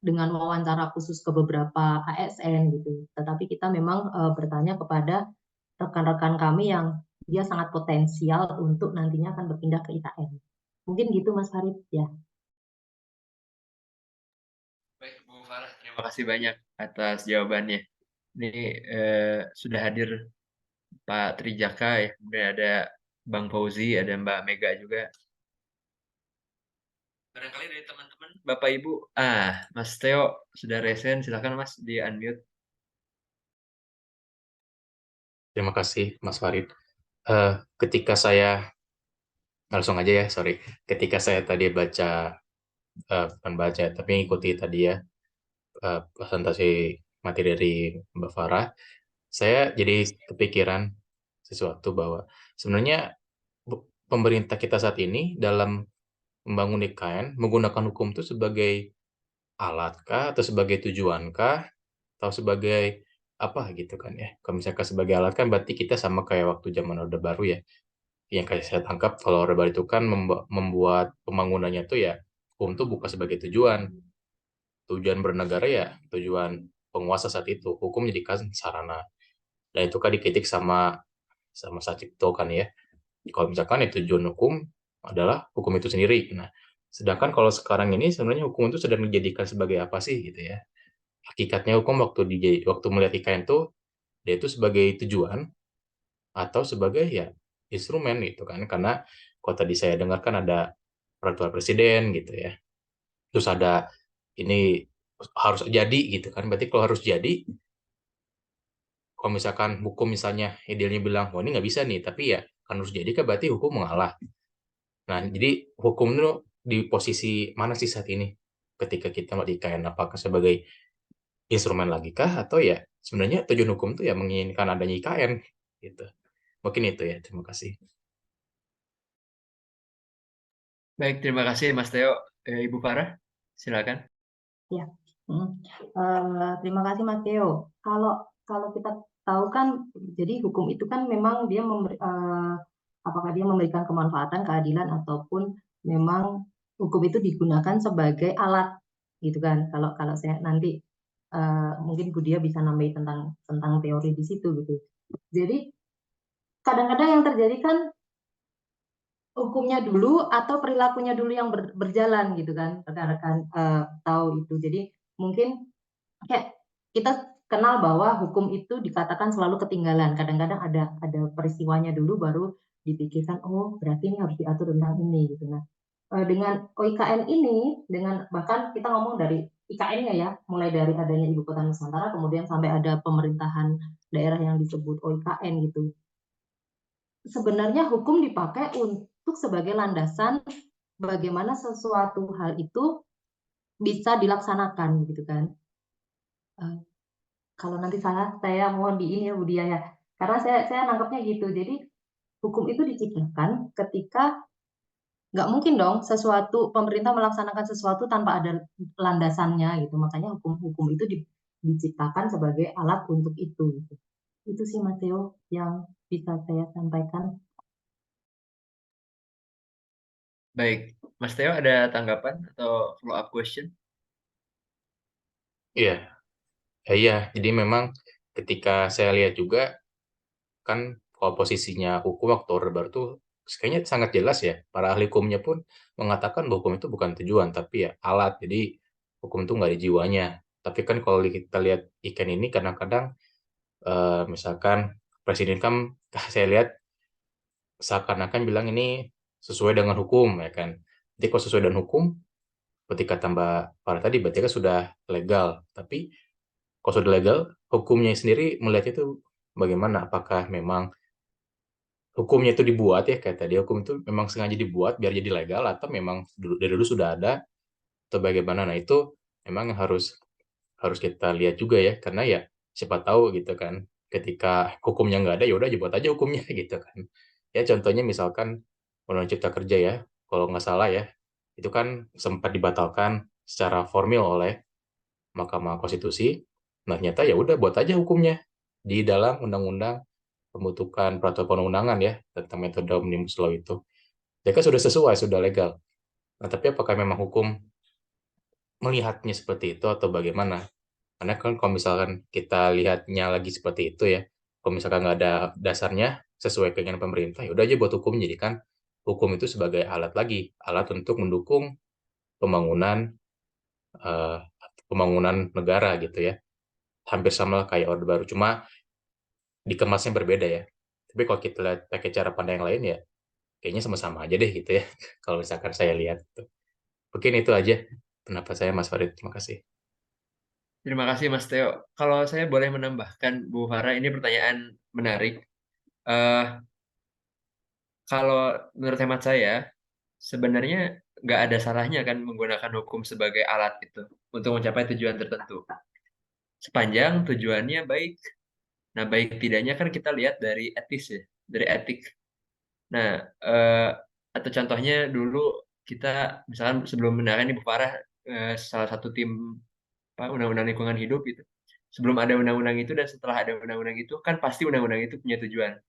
dengan wawancara khusus ke beberapa ASN gitu. Tetapi kita memang bertanya kepada rekan-rekan kami yang dia sangat potensial untuk nantinya akan berpindah ke IKN. Mungkin gitu Mas Farid ya. Baik, Bu Farah, terima kasih banyak atas jawabannya. Ini sudah hadir Pak Trijaka ya, kemudian ada Bang Fauzi, ada Mbak Mega juga. Barangkali dari teman-teman, Bapak Ibu, Mas Theo sudah resen, silakan Mas di unmute. Terima kasih, Mas Farid. Ketika saya langsung aja ya, sorry. Ketika saya tadi baca, bukan baca, tapi ngikuti tadi ya presentasi materi dari Mbak Farah, saya jadi kepikiran sesuatu bahwa sebenarnya pemerintah kita saat ini dalam membangun IKN menggunakan hukum itu sebagai alat kah atau sebagai tujuan kah atau sebagai apa gitu kan ya. Kalau misalkan sebagai alat kan berarti kita sama kayak waktu zaman Orde Baru ya. Yang kayak saya tangkap kalau Orde Baru itu kan membuat pembangunannya tuh ya hukum itu bukan sebagai tujuan. Tujuan bernegara ya tujuan penguasa saat itu. Hukum jadikan sarana. Dan itu kan dikritik sama sama Satipto kan ya. Kalau misalkan ya tujuan hukum adalah hukum itu sendiri. Nah, sedangkan kalau sekarang ini sebenarnya hukum itu sedang dijadikan sebagai apa sih gitu ya. Hakikatnya hukum waktu melihat IKN itu dia itu sebagai tujuan atau sebagai ya instrumen gitu kan. Karena kalau tadi saya dengarkan ada peraturan presiden gitu ya. Terus ada ini harus jadi gitu kan. Berarti kalau harus jadi, kalau misalkan hukum misalnya idealnya bilang, wah ini nggak bisa nih, tapi ya kan harus jadi kan berarti hukum mengalah. Nah, jadi hukum itu di posisi mana sih saat ini? Ketika kita mau di IKN, apakah sebagai instrumen lagi kah? Atau ya sebenarnya tujuan hukum itu ya menginginkan adanya IKN gitu. Mungkin itu ya, terima kasih. Baik, terima kasih Mas Theo. Ibu Farah, silakan. Ya. Terima kasih Mas Theo. Kalau kita tahu kan, jadi hukum itu kan memang dia apakah dia memberikan kemanfaatan, keadilan, ataupun memang hukum itu digunakan sebagai alat, gitu kan? Kalau saya nanti mungkin Bu Dia bisa nambahin tentang teori di situ gitu. Jadi kadang-kadang yang terjadi kan hukumnya dulu atau perilakunya dulu yang berjalan gitu kan, rekan-rekan tahu itu. Jadi mungkin kayak kita kenal bahwa hukum itu dikatakan selalu ketinggalan. Kadang-kadang ada peristiwanya dulu baru dipikirkan, oh berarti ini harus diatur tentang ini gitu. Nah, dengan OIKN ini, dengan bahkan kita ngomong dari IKN-nya ya, mulai dari adanya Ibu Kota Nusantara, kemudian sampai ada pemerintahan daerah yang disebut OIKN gitu. Sebenarnya hukum dipakai untuk sebagai landasan bagaimana sesuatu hal itu bisa dilaksanakan gitu kan. Kalau nanti salah saya mohon di ini ya Bu Dia ya. Karena saya nangkapnya gitu. Jadi hukum itu diciptakan ketika nggak mungkin dong sesuatu pemerintah melaksanakan sesuatu tanpa ada landasannya gitu. Makanya hukum itu diciptakan sebagai alat untuk itu. Gitu. Itu sih Mas Theo yang bisa saya sampaikan. Baik, Mas Theo ada tanggapan atau follow up question? Iya, iya. Jadi memang ketika saya lihat juga kan kalau posisinya hukum waktu Orde Baru tuh kayaknya sangat jelas ya. Para ahli hukumnya pun mengatakan bahwa hukum itu bukan tujuan, tapi ya alat. Jadi hukum itu nggak ada jiwanya. Tapi kan kalau kita lihat ikan ini kadang-kadang misalkan presiden kan saya lihat seakan-akan bilang ini sesuai dengan hukum ya kan. Jadi kalau sesuai dengan hukum, ketika tambah parah tadi berarti kan sudah legal. Tapi kalau sudah legal, hukumnya sendiri melihat itu bagaimana? Apakah memang hukumnya itu dibuat ya kayak tadi hukum itu memang sengaja dibuat biar jadi legal atau memang dari dulu sudah ada atau bagaimana? Nah itu memang yang harus harus kita lihat juga ya karena ya siapa tahu gitu kan ketika hukumnya nggak ada ya udah buat aja hukumnya gitu kan. Ya contohnya misalkan Undang-Undang Cipta Kerja ya kalau nggak salah ya itu kan sempat dibatalkan secara formil oleh Mahkamah Konstitusi Nah, ternyata ya udah buat aja hukumnya di dalam undang-undang pembentukan peraturan perundang-undangan ya tentang metode omnibus law itu. Ya kan sudah sesuai, sudah legal. Nah, tapi apakah memang hukum melihatnya seperti itu atau bagaimana? Karena kan kalau misalkan kita lihatnya lagi seperti itu ya, kalau misalkan nggak ada dasarnya sesuai keinginan pemerintah, ya udah aja buat hukum. Jadi kan hukum itu sebagai alat lagi, alat untuk mendukung pembangunan eh, pembangunan negara gitu ya. Hampir sama kayak Orde Baru, cuma dikemasnya berbeda ya. Tapi kalau kita lihat pakai cara pandang yang lain ya, kayaknya sama-sama aja deh gitu ya. Kalau misalkan saya lihat. Mungkin itu aja pendapat saya, Mas Farid. Terima kasih. Terima kasih Mas Theo. Kalau saya boleh menambahkan, Bu Farah, ini pertanyaan menarik. Eh, kalau menurut hemat saya, sebenarnya nggak ada salahnya kan menggunakan hukum sebagai alat itu untuk mencapai tujuan tertentu. Sepanjang tujuannya baik. Nah, baik tidaknya kan kita lihat dari etis ya, dari etik. Nah, atau contohnya dulu kita misalkan sebelum mendengarkan Ibu Farah salah satu tim undang-undang lingkungan hidup gitu. Sebelum ada undang-undang itu dan setelah ada undang-undang itu kan pasti undang-undang itu punya tujuan.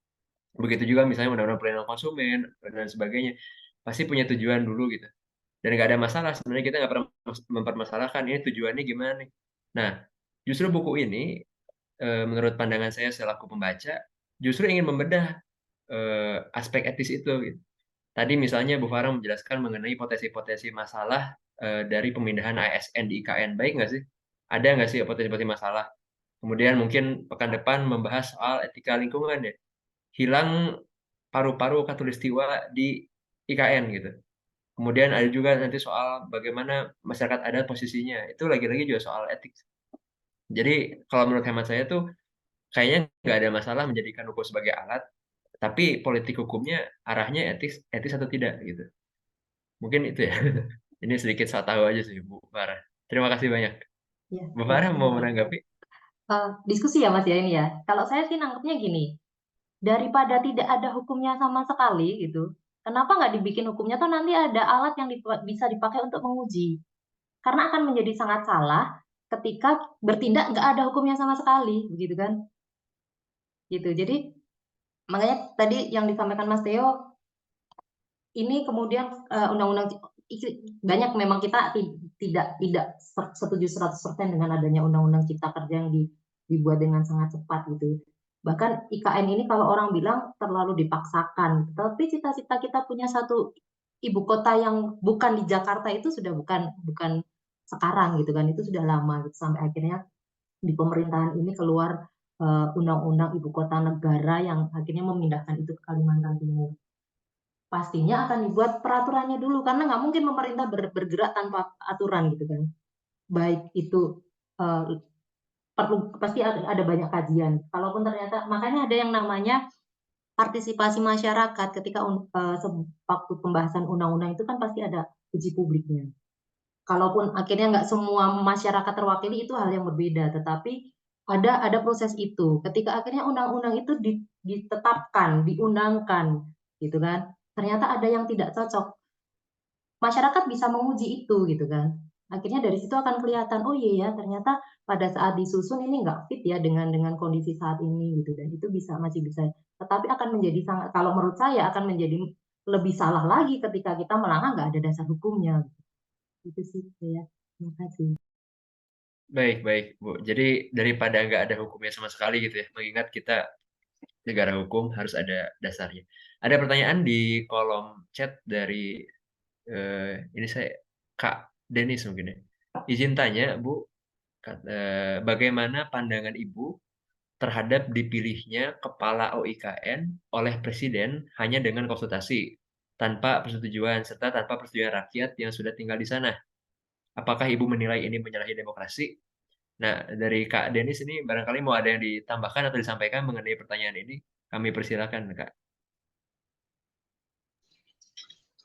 Begitu juga misalnya undang-undang perlindungan konsumen dan sebagainya pasti punya tujuan dulu gitu. Dan nggak ada masalah sebenarnya, kita nggak pernah mempermasalahkan ini tujuannya gimana nih. Nah, justru buku ini menurut pandangan saya selaku pembaca justru ingin membedah aspek etis itu gitu. Tadi misalnya Bu Farah menjelaskan mengenai potensi-potensi masalah dari pemindahan ASN di IKN. Baik nggak sih? Ada nggak sih potensi-potensi masalah? Kemudian mungkin pekan depan membahas soal etika lingkungan ya. Hilang paru-paru katulistiwa di IKN gitu. Kemudian ada juga nanti soal bagaimana masyarakat adat posisinya. Itu lagi-lagi juga soal etik. Jadi kalau menurut hemat saya tuh kayaknya nggak ada masalah menjadikan hukum sebagai alat, tapi politik hukumnya arahnya etis, etis atau tidak gitu. Mungkin itu ya. Ini sedikit saya tahu aja sih Bu Farah. Terima kasih banyak. Ya, Bu Farah terima mau kasih. menanggapi? Diskusi ya Mas ya ini ya. Kalau saya sih nangkepnya gini, daripada tidak ada hukumnya sama sekali gitu, kenapa nggak dibikin hukumnya tuh nanti ada alat yang bisa dipakai untuk menguji. Karena akan menjadi sangat salah ketika bertindak nggak ada hukumnya sama sekali, begitu kan? Gitu. Jadi makanya tadi yang disampaikan Mas Theo, ini kemudian undang-undang banyak memang kita tidak setuju 100% dengan adanya undang-undang cipta kerja yang dibuat dengan sangat cepat gitu. Bahkan IKN ini kalau orang bilang terlalu dipaksakan, tapi cita-cita kita punya satu ibu kota yang bukan di Jakarta itu sudah bukan sekarang gitu kan, itu sudah lama gitu. Sampai akhirnya di pemerintahan ini keluar undang-undang ibu kota negara yang akhirnya memindahkan itu ke Kalimantan Timur. Pastinya akan dibuat peraturannya dulu karena nggak mungkin pemerintah bergerak tanpa aturan gitu kan. Baik itu perlu pasti ada banyak kajian. Kalaupun ternyata makanya ada yang namanya partisipasi masyarakat ketika waktu pembahasan undang-undang itu kan pasti ada uji publiknya. Kalaupun akhirnya nggak semua masyarakat terwakili itu hal yang berbeda, tetapi ada proses itu. Ketika akhirnya undang-undang itu ditetapkan, diundangkan, gitu kan. Ternyata ada yang tidak cocok. Masyarakat bisa menguji itu, gitu kan. Akhirnya dari situ akan kelihatan, oh iya ya, ternyata pada saat disusun ini nggak fit ya dengan kondisi saat ini, gitu. Dan itu masih bisa. Tetapi akan menjadi sangat, kalau menurut saya akan menjadi lebih salah lagi ketika kita melanggar nggak ada dasar hukumnya. Itu sih ya. Terima kasih. Baik, baik Bu. Jadi daripada nggak ada hukumnya sama sekali gitu ya, mengingat kita negara hukum harus ada dasarnya. Ada pertanyaan di kolom chat dari ini saya Kak Denis mungkin ya. Izin tanya Bu, bagaimana pandangan Ibu terhadap dipilihnya kepala OIKN oleh Presiden hanya dengan konsultasi, tanpa persetujuan, serta tanpa persetujuan rakyat yang sudah tinggal di sana? Apakah Ibu menilai ini menyalahi demokrasi? Nah, dari Kak Denis ini barangkali mau ada yang ditambahkan atau disampaikan mengenai pertanyaan ini, kami persilakan Kak.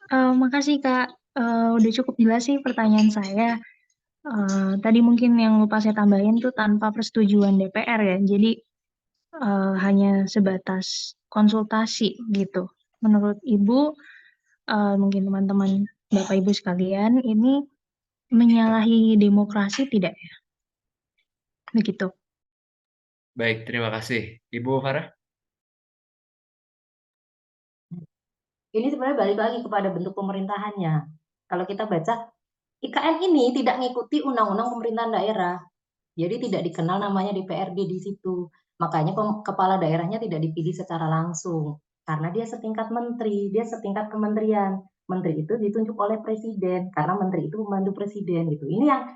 Makasih Kak, udah cukup jelas sih pertanyaan saya. Tadi mungkin yang lupa saya tambahin tuh tanpa persetujuan DPR ya, jadi hanya sebatas konsultasi gitu. Menurut Ibu, mungkin teman-teman Bapak Ibu sekalian, ini menyalahi demokrasi tidak ya? Begitu. Baik, terima kasih. Ibu Farah? Ini sebenarnya balik lagi kepada bentuk pemerintahannya. Kalau kita baca, IKN ini tidak mengikuti undang-undang pemerintahan daerah. Jadi tidak dikenal namanya DPRD di situ. Makanya kepala daerahnya tidak dipilih secara langsung. Karena dia setingkat menteri, dia setingkat kementerian. Menteri itu ditunjuk oleh presiden, karena menteri itu membantu presiden gitu. Ini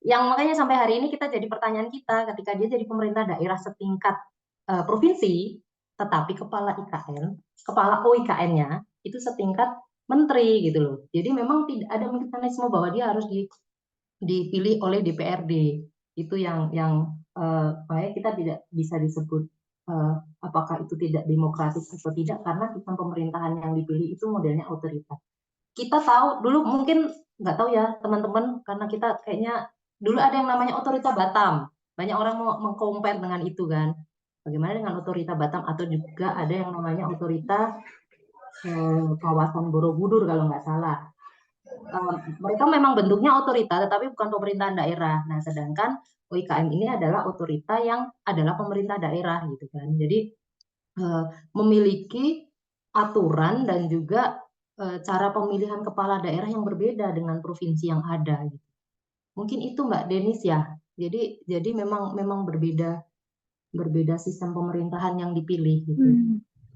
yang makanya sampai hari ini kita jadi pertanyaan kita ketika dia jadi pemerintah daerah setingkat provinsi, tetapi kepala IKN, kepala OIKN-nya itu setingkat menteri gitu loh. Jadi memang tidak ada mekanisme bahwa dia harus dipilih oleh DPRD. Itu yang supaya kita tidak bisa disebut apakah itu tidak demokratis atau tidak, karena sistem pemerintahan yang dipilih itu modelnya otoriter. Kita tahu dulu, mungkin nggak tahu ya teman-teman, karena kita kayaknya dulu ada yang namanya otorita Batam. Banyak orang mau mengcompare dengan itu kan. Bagaimana dengan otorita Batam, atau juga ada yang namanya otorita kawasan Borobudur kalau nggak salah. Mereka memang bentuknya otorita, tetapi bukan pemerintahan daerah. Nah, sedangkan OIKN ini adalah otorita yang adalah pemerintah daerah gitu kan. Jadi memiliki aturan dan juga cara pemilihan kepala daerah yang berbeda dengan provinsi yang ada. Gitu. Mungkin itu Mbak Denis ya. Jadi memang berbeda sistem pemerintahan yang dipilih gitu.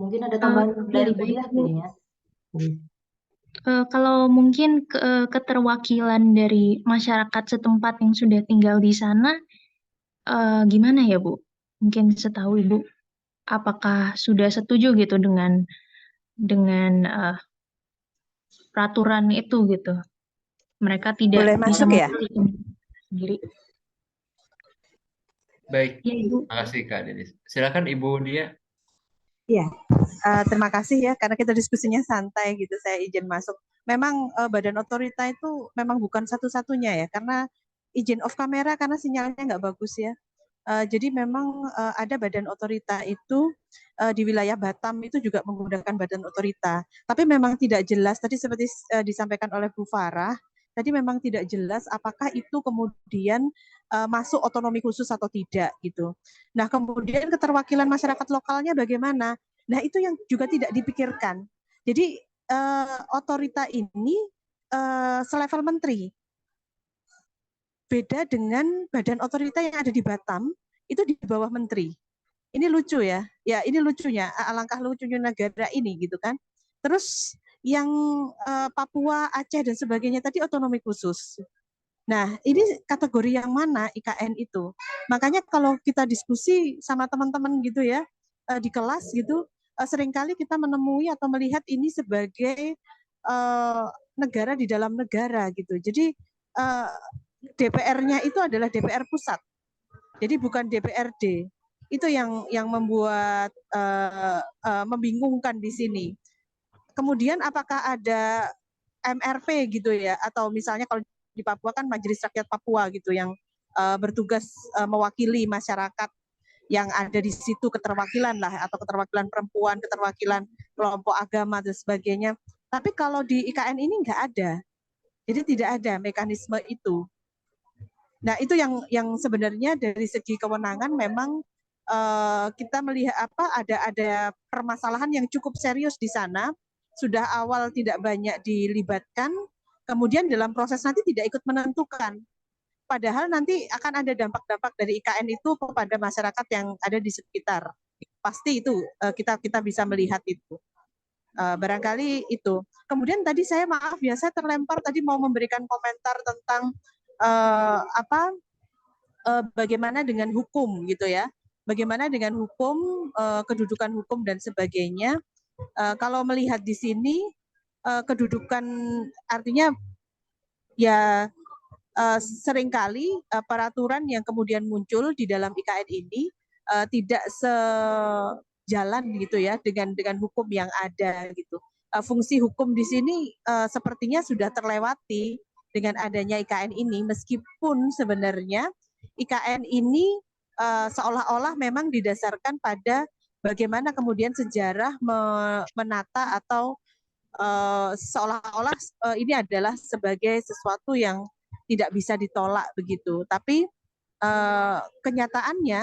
Mungkin ada tambahan dari Bu Diah kayaknya. Kalau mungkin keterwakilan dari masyarakat setempat yang sudah tinggal di sana, gimana ya Bu? Mungkin setahu Ibu, apakah sudah setuju gitu dengan peraturan itu gitu? Mereka tidak Boleh bisa masuk ya? memilih sendiri. Baik, Ya, Ibu. terima kasih Kak Denis. Silakan Ibu Dia. Iya, terima kasih ya karena kita diskusinya santai gitu. Saya izin masuk. Memang badan otorita itu memang bukan satu-satunya ya, karena izin off kamera karena sinyalnya nggak bagus ya. Jadi memang ada badan otorita itu di wilayah Batam itu juga menggunakan badan otorita. Tapi memang tidak jelas tadi seperti disampaikan oleh Bu Farah, tadi memang tidak jelas apakah itu kemudian masuk otonomi khusus atau tidak gitu. Nah, kemudian keterwakilan masyarakat lokalnya bagaimana? Nah, itu yang juga tidak dipikirkan. Jadi otorita ini selevel menteri. Beda dengan badan otorita yang ada di Batam, itu di bawah menteri. Ini lucu ya. Ya, ini lucunya, alangkah lucunya negara ini gitu kan. Terus yang Papua, Aceh dan sebagainya tadi otonomi khusus. Nah, ini kategori yang mana IKN itu? Makanya kalau kita diskusi sama teman-teman gitu ya, di kelas gitu, seringkali kita menemui atau melihat ini sebagai negara di dalam negara gitu. Jadi DPR-nya itu adalah DPR pusat. Jadi bukan DPRD. Itu yang membuat membingungkan di sini. Kemudian apakah ada MRP gitu ya, atau misalnya kalau di Papua kan Majelis Rakyat Papua gitu yang bertugas mewakili masyarakat yang ada di situ, keterwakilan lah, atau keterwakilan perempuan, keterwakilan kelompok agama dan sebagainya. Tapi kalau di IKN ini nggak ada, jadi tidak ada mekanisme itu. Nah, itu yang sebenarnya dari segi kewenangan memang kita melihat ada permasalahan yang cukup serius di sana. Sudah awal tidak banyak dilibatkan, kemudian dalam proses nanti tidak ikut menentukan. Padahal nanti akan ada dampak-dampak dari IKN itu kepada masyarakat yang ada di sekitar. Pasti itu kita bisa melihat itu. Barangkali itu. Kemudian tadi saya maaf ya, saya terlempar tadi mau memberikan komentar tentang bagaimana dengan hukum gitu ya, bagaimana dengan hukum, kedudukan hukum dan sebagainya. Kalau melihat di sini kedudukan artinya ya seringkali peraturan yang kemudian muncul di dalam IKN ini tidak sejalan gitu ya dengan hukum yang ada gitu. Fungsi hukum di sini sepertinya sudah terlewati dengan adanya IKN ini, meskipun sebenarnya IKN ini seolah-olah memang didasarkan pada bagaimana kemudian sejarah menata atau seolah-olah ini adalah sebagai sesuatu yang tidak bisa ditolak begitu. Tapi kenyataannya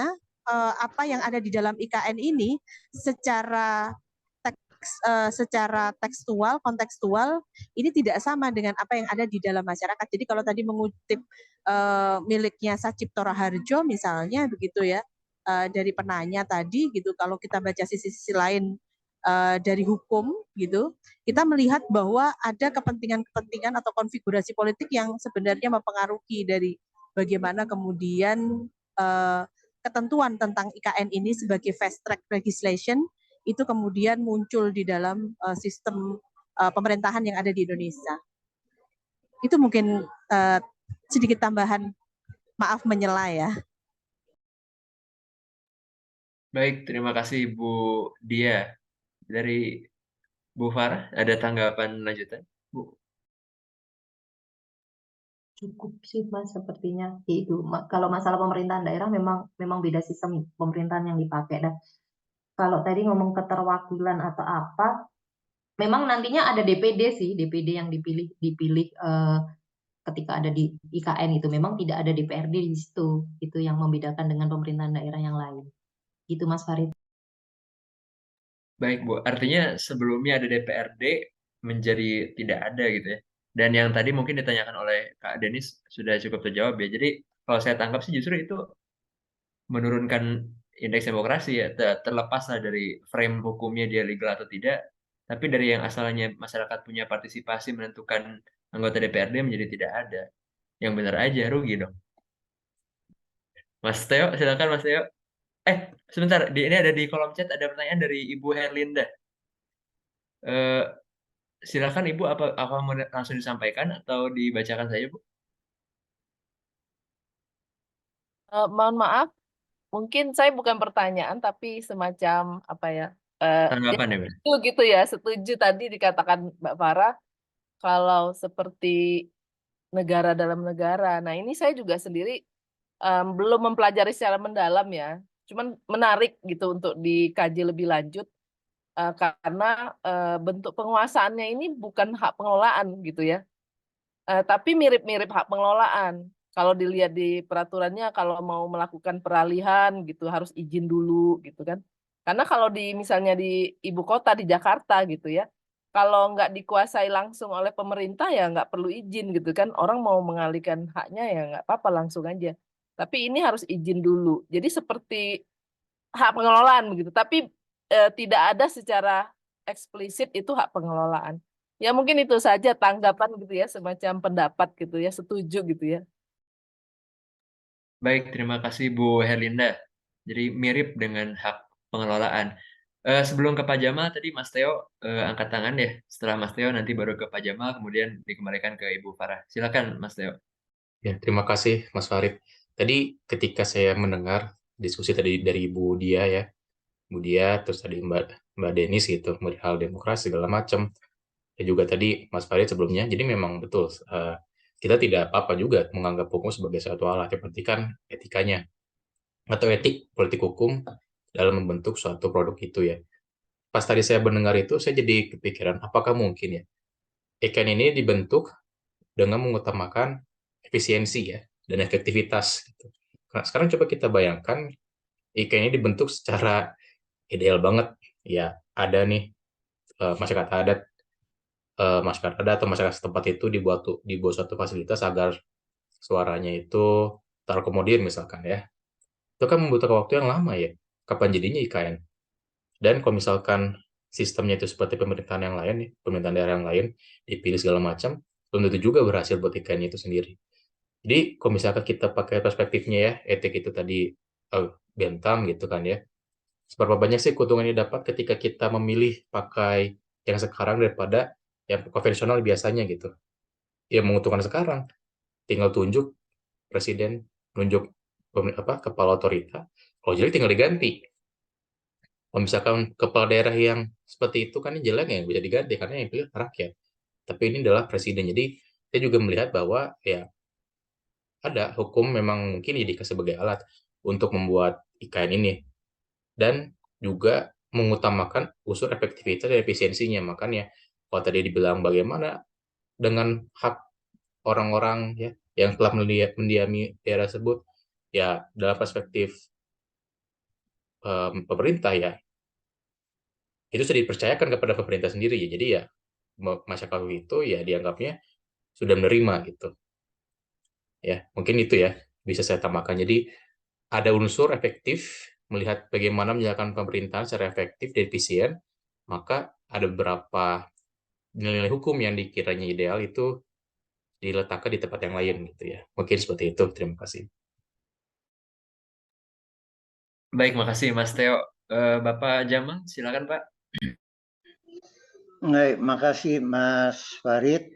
apa yang ada di dalam IKN ini secara secara tekstual, kontekstual ini tidak sama dengan apa yang ada di dalam masyarakat. Jadi kalau tadi mengutip miliknya Sacipto Raharjo misalnya begitu ya, dari penanya tadi gitu, kalau kita baca sisi-sisi lain dari hukum gitu, kita melihat bahwa ada kepentingan-kepentingan atau konfigurasi politik yang sebenarnya mempengaruhi dari bagaimana kemudian ketentuan tentang IKN ini sebagai fast track legislation itu kemudian muncul di dalam sistem pemerintahan yang ada di Indonesia. Itu mungkin sedikit tambahan, maaf menyela ya. Baik, terima kasih Bu Dia. Dari Bu Farah, ada tanggapan lanjutan? Bu. Cukup sih Mas sepertinya itu. Kalau masalah pemerintahan daerah memang beda sistem pemerintahan yang dipakai. Dan kalau tadi ngomong keterwakilan atau apa, memang nantinya ada DPD sih, DPD yang dipilih ketika ada di IKN itu. Memang tidak ada DPRD di situ. Itu yang membedakan dengan pemerintahan daerah yang lain. Gitu Mas Farid. Baik, Bu. Artinya sebelumnya ada DPRD menjadi tidak ada gitu ya. Dan yang tadi mungkin ditanyakan oleh Kak Denis sudah cukup terjawab ya. Jadi kalau saya tangkap sih justru itu menurunkan indeks demokrasi ya. Terlepas lah dari frame hukumnya dia legal atau tidak. Tapi dari yang asalnya masyarakat punya partisipasi menentukan anggota DPRD menjadi tidak ada. Yang benar aja, rugi dong. Mas Teo, silakan Mas Teo. Sebentar, ini ada di kolom chat ada pertanyaan dari Ibu Herlinda. Eh, Silakan Ibu, apa mau langsung disampaikan atau dibacakan saja, Bu? Mohon maaf, mungkin saya bukan pertanyaan tapi semacam apa ya? Ya Tanggapan ya, Bu? itu gitu ya, setuju tadi dikatakan Mbak Farah kalau seperti negara dalam negara. Nah, ini saya juga sendiri belum mempelajari secara mendalam ya. Cuman menarik gitu untuk dikaji lebih lanjut karena bentuk penguasaannya ini bukan hak pengelolaan gitu ya. Tapi mirip-mirip hak pengelolaan. Kalau dilihat di peraturannya kalau mau melakukan peralihan gitu harus izin dulu gitu kan. Karena kalau misalnya di ibu kota di Jakarta gitu ya, kalau nggak dikuasai langsung oleh pemerintah ya nggak perlu izin gitu kan. Orang mau mengalihkan haknya ya nggak apa-apa langsung aja. Tapi ini harus izin dulu. Jadi seperti hak pengelolaan begitu. Tapi tidak ada secara eksplisit itu hak pengelolaan. Ya mungkin itu saja tanggapan gitu ya, semacam pendapat gitu ya, setuju gitu ya. Baik, terima kasih Bu Herlinda. Jadi mirip dengan hak pengelolaan. Sebelum ke Pak Jamal, tadi Mas Teo angkat tangan ya. Setelah Mas Teo nanti baru ke Pak Jamal, kemudian dikembalikan ke Ibu Farah. Silakan Mas Teo. Ya, terima kasih Mas Farid. Tadi ketika saya mendengar diskusi tadi dari Bu Dia ya, Bu Dia, terus tadi Mbak Denis gitu, hal demokrasi segala macam. Ya juga tadi Mas Farid sebelumnya, jadi memang betul kita tidak apa-apa juga menganggap hukum sebagai suatu alat, yang penting kan etikanya atau etik politik hukum dalam membentuk suatu produk itu ya. Pas tadi saya mendengar itu, saya jadi kepikiran, apakah mungkin ya ikan ini dibentuk dengan mengutamakan efisiensi ya dan efektivitas gitu. Nah, sekarang coba kita bayangkan ikan ini dibentuk secara ideal banget ya, ada nih masyarakat adat atau masyarakat setempat itu dibuat suatu fasilitas agar suaranya itu terakomodir misalkan ya. Itu kan membutuhkan waktu yang lama ya. Kapan jadinya IKN? Dan kalau misalkan sistemnya itu seperti pemerintahan yang lain nih, pemerintahan daerah yang lain, dipilih segala macam, belum tentu juga berhasil buat IKN itu sendiri. Jadi kalau misalkan kita pakai perspektifnya ya, etik itu tadi bentang gitu kan ya. Seberapa banyak sih keuntungan yang didapat ketika kita memilih pakai yang sekarang daripada yang konvensional biasanya gitu. Ya menguntungkan sekarang, tinggal tunjuk presiden, nunjuk kepala otorita, kalau jelek tinggal diganti. Kalau misalkan kepala daerah yang seperti itu kan jelek ya bisa diganti karena yang pilih rakyat. Tapi ini adalah presiden. Jadi saya juga melihat bahwa ya ada hukum memang mungkin dijadikan sebagai alat untuk membuat IKN ini dan juga mengutamakan unsur efektivitas dan efisiensinya. Makanya kalau tadi dibilang bagaimana dengan hak orang-orang ya yang telah mendiami daerah tersebut, ya dalam perspektif pemerintah ya, itu sudah dipercayakan kepada pemerintah sendiri ya. Jadi ya masyarakat itu ya dianggapnya sudah menerima gitu. Ya, mungkin itu ya bisa saya tambahkan. Jadi ada unsur efektif melihat bagaimana menjalankan pemerintahan secara efektif dan efisien, maka ada beberapa nilai-nilai hukum yang dikiranya ideal itu diletakkan di tempat yang lain gitu ya. Mungkin seperti itu. Terima kasih. Baik, makasih Mas Theo. Bapak Jamal, silakan Pak. Baik, makasih Mas Farid.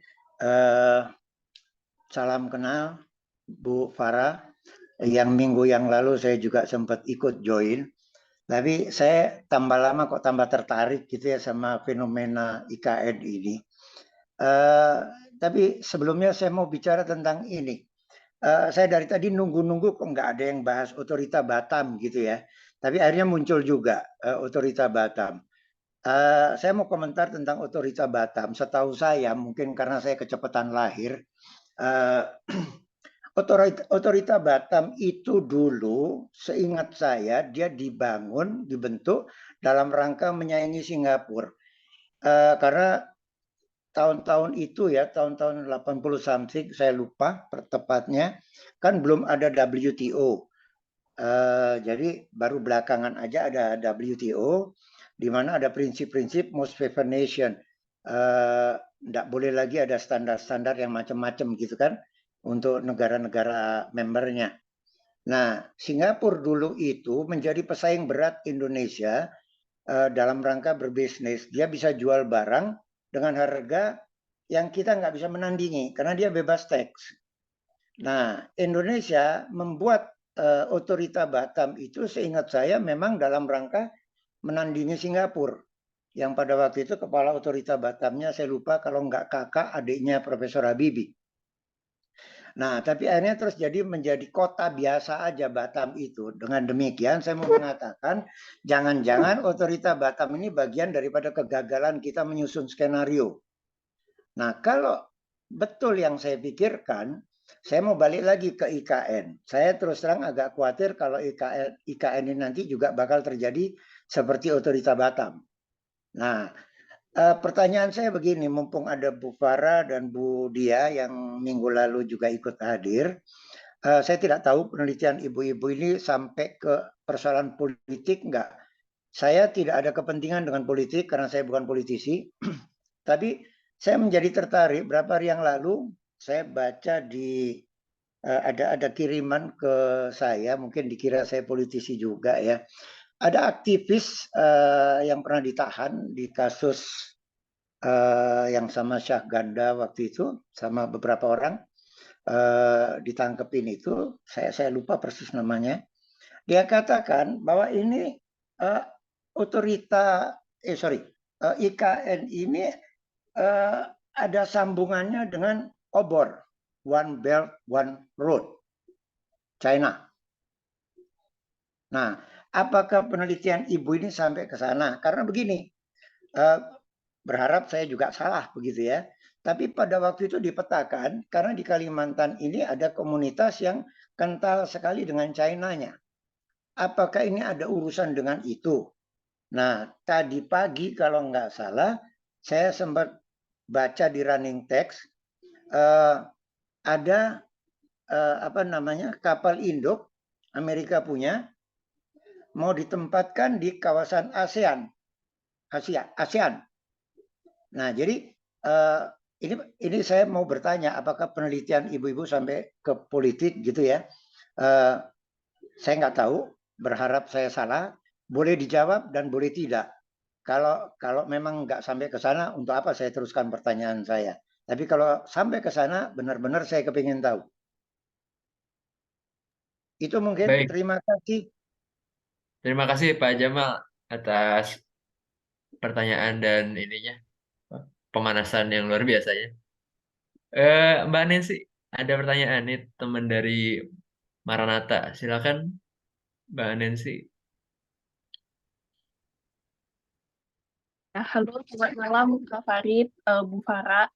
Salam kenal Bu Farah. Yang minggu yang lalu saya juga sempat ikut join. Tapi saya tambah lama kok tambah tertarik gitu ya sama fenomena IKN ini. Tapi sebelumnya saya mau bicara tentang ini. Saya dari tadi nunggu-nunggu kok nggak ada yang bahas otorita Batam gitu ya. Tapi akhirnya muncul juga otorita Batam. Saya mau komentar tentang otorita Batam. Setahu saya, mungkin karena saya kecepatan lahir, otorita Batam itu dulu, seingat saya, dia dibentuk dalam rangka menyaingi Singapura. Karena tahun-tahun itu ya, tahun-tahun 80 something, saya lupa tepatnya, kan belum ada WTO. Jadi baru belakangan aja ada WTO, di mana ada prinsip-prinsip most favored nation. Nggak boleh lagi ada standar-standar yang macam-macam gitu kan, untuk negara-negara membernya. Nah, Singapura dulu itu menjadi pesaing berat Indonesia dalam rangka berbisnis. Dia bisa jual barang dengan harga yang kita nggak bisa menandingi karena dia bebas teks. Nah, Indonesia membuat otorita Batam itu seingat saya memang dalam rangka menandingi Singapura. Yang pada waktu itu kepala otorita Batamnya saya lupa, kalau nggak kakak adiknya Profesor Habibie. Nah, tapi akhirnya terus menjadi kota biasa aja Batam itu. Dengan demikian saya mau mengatakan jangan-jangan otorita Batam ini bagian daripada kegagalan kita menyusun skenario. Nah, kalau betul yang saya pikirkan, saya mau balik lagi ke IKN. Saya terus terang agak khawatir kalau IKN ini nanti juga bakal terjadi seperti otorita Batam. Nah, pertanyaan saya begini, mumpung ada Bu Farah dan Bu Dia yang minggu lalu juga ikut hadir, saya tidak tahu penelitian ibu-ibu ini sampai ke persoalan politik enggak. Saya tidak ada kepentingan dengan politik karena saya bukan politisi, tapi saya menjadi tertarik berapa hari yang lalu saya baca di ada kiriman ke saya, mungkin dikira saya politisi juga ya. Ada aktivis yang pernah ditahan di kasus yang sama Syah Ganda waktu itu, sama beberapa orang ditangkepin itu, saya lupa persis namanya. Dia katakan bahwa ini IKN ini ada sambungannya dengan obor, One Belt One Road, China. Nah, apakah penelitian ibu ini sampai ke sana? Karena begini, berharap saya juga salah begitu ya. Tapi pada waktu itu dipetakan, karena di Kalimantan ini ada komunitas yang kental sekali dengan China-nya. Apakah ini ada urusan dengan itu? Nah, tadi pagi kalau nggak salah, saya sempat baca di running text, ada kapal induk Amerika punya mau ditempatkan di kawasan ASEAN. Nah, jadi ini saya mau bertanya, apakah penelitian ibu-ibu sampai ke politik gitu ya? Saya nggak tahu, berharap saya salah. Boleh dijawab dan boleh tidak. Kalau memang nggak sampai ke sana, untuk apa saya teruskan pertanyaan saya? Tapi kalau sampai ke sana, benar-benar saya kepingin tahu. Itu mungkin. Baik. Terima kasih. Terima kasih Pak Jamal atas pertanyaan dan pemanasan yang luar biasa ya. Mbak Nancy, ada pertanyaan nih teman dari Maranatha. Silakan Mbak Nancy. Halo, selamat malam Kak Farid, Bu Farah.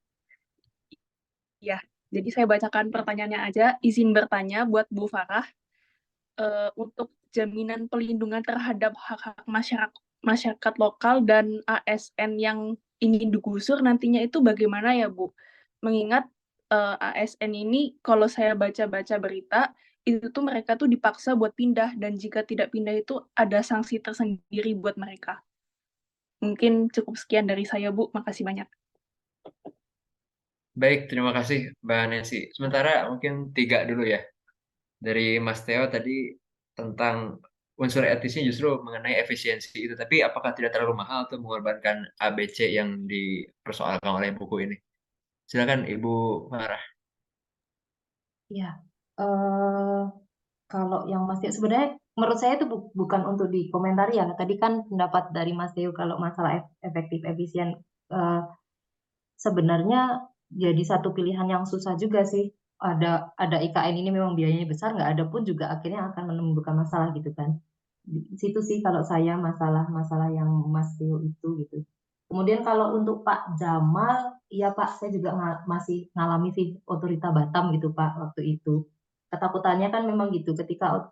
Ya, jadi saya bacakan pertanyaannya aja. Izin bertanya buat Bu Farah. Untuk jaminan pelindungan terhadap hak-hak masyarakat lokal dan ASN yang ingin digusur nantinya itu bagaimana ya, Bu? Mengingat ASN ini kalau saya baca-baca berita, itu tuh mereka tuh dipaksa buat pindah dan jika tidak pindah itu ada sanksi tersendiri buat mereka. Mungkin cukup sekian dari saya, Bu. Makasih banyak. Baik, terima kasih Mbak Nancy. Sementara mungkin 3 dulu ya. Dari Mas Theo tadi tentang unsur etisnya justru mengenai efisiensi itu. Tapi apakah tidak terlalu mahal untuk mengorbankan ABC yang dipersoalkan oleh buku ini? Silakan Ibu Farah. Ya, kalau yang Mas Teo sebenarnya menurut saya itu bukan untuk dikomentari ya. Tadi kan pendapat dari Mas Teo kalau masalah efektif efisien sebenarnya jadi satu pilihan yang susah juga sih. Ada IKN ini memang biayanya besar, nggak ada pun juga akhirnya akan menimbulkan masalah gitu kan. Di situ sih kalau saya masalah-masalah yang Mas Teo itu gitu. Kemudian kalau untuk Pak Jamal, ya Pak, saya juga masih ngalami sih otorita Batam gitu Pak waktu itu. Ketakutannya kan memang gitu ketika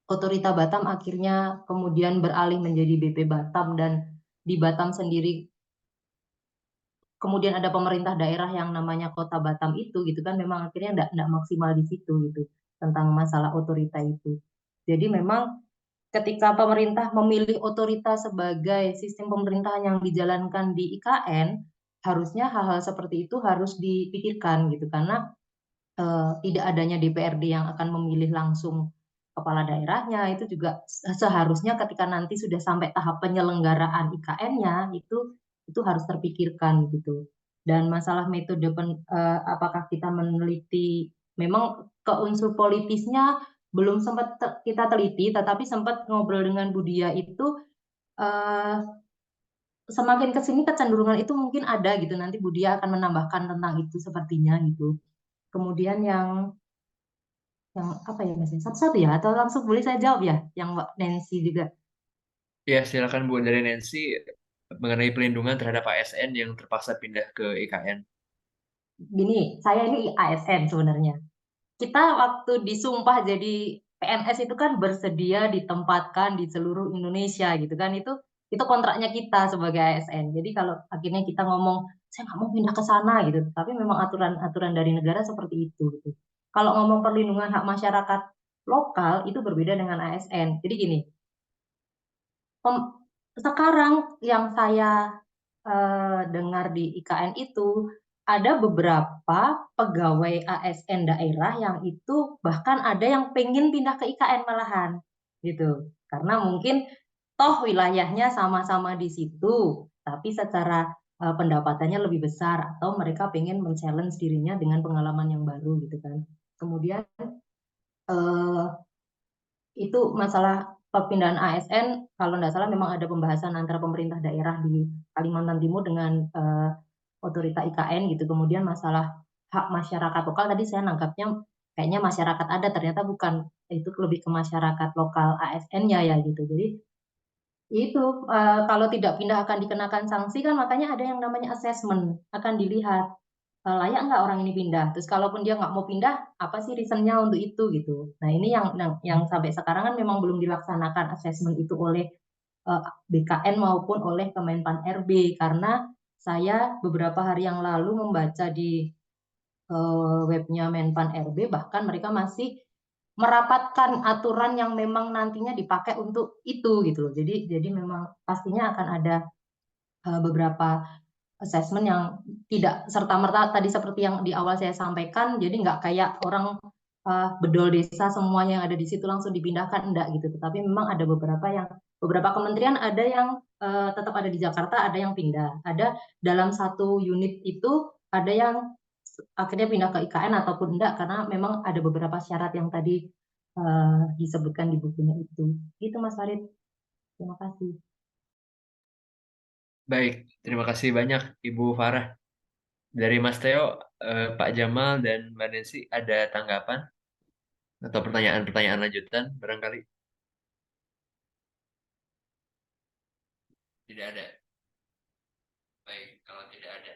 otorita Batam akhirnya kemudian beralih menjadi BP Batam dan di Batam sendiri kemudian ada pemerintah daerah yang namanya Kota Batam itu gitu kan memang akhirnya enggak maksimal di situ gitu tentang masalah otorita itu. Jadi memang ketika pemerintah memilih otorita sebagai sistem pemerintahan yang dijalankan di IKN, harusnya hal-hal seperti itu harus dipikirkan gitu karena tidak adanya DPRD yang akan memilih langsung kepala daerahnya itu juga seharusnya ketika nanti sudah sampai tahap penyelenggaraan IKN-nya itu harus terpikirkan gitu. Dan masalah metode apakah kita meneliti memang ke unsur politisnya belum sempat kita teliti, tetapi sempat ngobrol dengan Budia itu eh, semakin ke sini kecenderungan itu mungkin ada gitu. Nanti Budia akan menambahkan tentang itu sepertinya gitu. Kemudian yang apa ya Mas? Satu-satu ya atau langsung boleh saya jawab ya yang Mbak Nancy juga. Ya, silakan Bu dari Nancy mengenai pelindungan terhadap ASN yang terpaksa pindah ke IKN. Gini, saya ini ASN sebenarnya. Kita waktu disumpah jadi PNS itu kan bersedia ditempatkan di seluruh Indonesia gitu kan itu kontraknya kita sebagai ASN. Jadi kalau akhirnya kita ngomong saya nggak mau pindah ke sana gitu, tapi memang aturan-aturan dari negara seperti itu gitu. Kalau ngomong perlindungan hak masyarakat lokal itu berbeda dengan ASN. Jadi gini, sekarang yang saya dengar di IKN itu ada beberapa pegawai ASN daerah yang itu bahkan ada yang pengen pindah ke IKN malahan gitu karena mungkin toh wilayahnya sama-sama di situ tapi secara pendapatannya lebih besar atau mereka pengen men-challenge dirinya dengan pengalaman yang baru gitu kan kemudian eh, itu masalah perpindahan ASN kalau tidak salah memang ada pembahasan antara pemerintah daerah di Kalimantan Timur dengan otorita IKN gitu. Kemudian masalah hak masyarakat lokal tadi saya nangkapnya kayaknya masyarakat ada ternyata bukan itu lebih ke masyarakat lokal ASN-nya ya gitu. Jadi itu kalau tidak pindah akan dikenakan sanksi kan makanya ada yang namanya assessment akan dilihat layak nggak orang ini pindah. Terus kalaupun dia nggak mau pindah, apa sih reasonnya untuk itu gitu. Nah ini yang sampai sekarang kan memang belum dilaksanakan assessment itu oleh BKN maupun oleh Kemenpan RB karena saya beberapa hari yang lalu membaca di webnya Menpan RB bahkan mereka masih merapatkan aturan yang memang nantinya dipakai untuk itu gitu loh. Jadi memang pastinya akan ada beberapa assessment yang tidak serta-merta tadi seperti yang di awal saya sampaikan, jadi nggak kayak orang bedol desa semuanya yang ada di situ langsung dipindahkan enggak gitu. Tetapi memang ada beberapa kementerian ada yang tetap ada di Jakarta, ada yang pindah. Ada dalam satu unit itu ada yang akhirnya pindah ke IKN ataupun enggak karena memang ada beberapa syarat yang tadi disebutkan di bukunya itu. Gitu Mas Farid. Terima kasih. Baik, terima kasih banyak Ibu Farah. Dari Mas Theo, Pak Jamal dan Mbak Nancy ada tanggapan atau pertanyaan-pertanyaan lanjutan barangkali? Tidak ada. Baik, kalau tidak ada.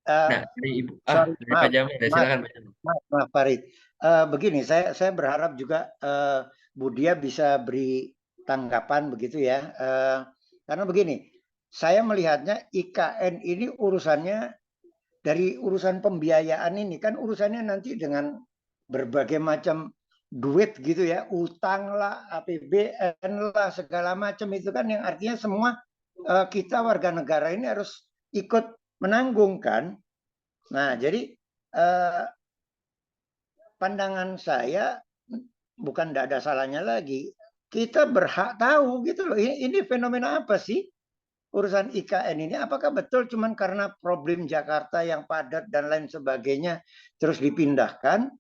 Nah, dari Ibu, sorry, dari Pak Jamal, ya, silakan Pak Jamal. maaf Farid. Begini, saya berharap juga Bu Dia bisa beri tanggapan begitu ya. Karena begini, saya melihatnya IKN ini urusannya dari urusan pembiayaan ini kan urusannya nanti dengan berbagai macam duit gitu ya, utang lah, APBN lah, segala macam itu kan yang artinya semua kita warga negara ini harus ikut menanggung kan. Nah, jadi pandangan saya bukan tidak ada salahnya lagi. Kita berhak tahu gitu loh. Ini fenomena apa sih urusan IKN ini? Apakah betul cuman karena problem Jakarta yang padat dan lain sebagainya terus dipindahkan?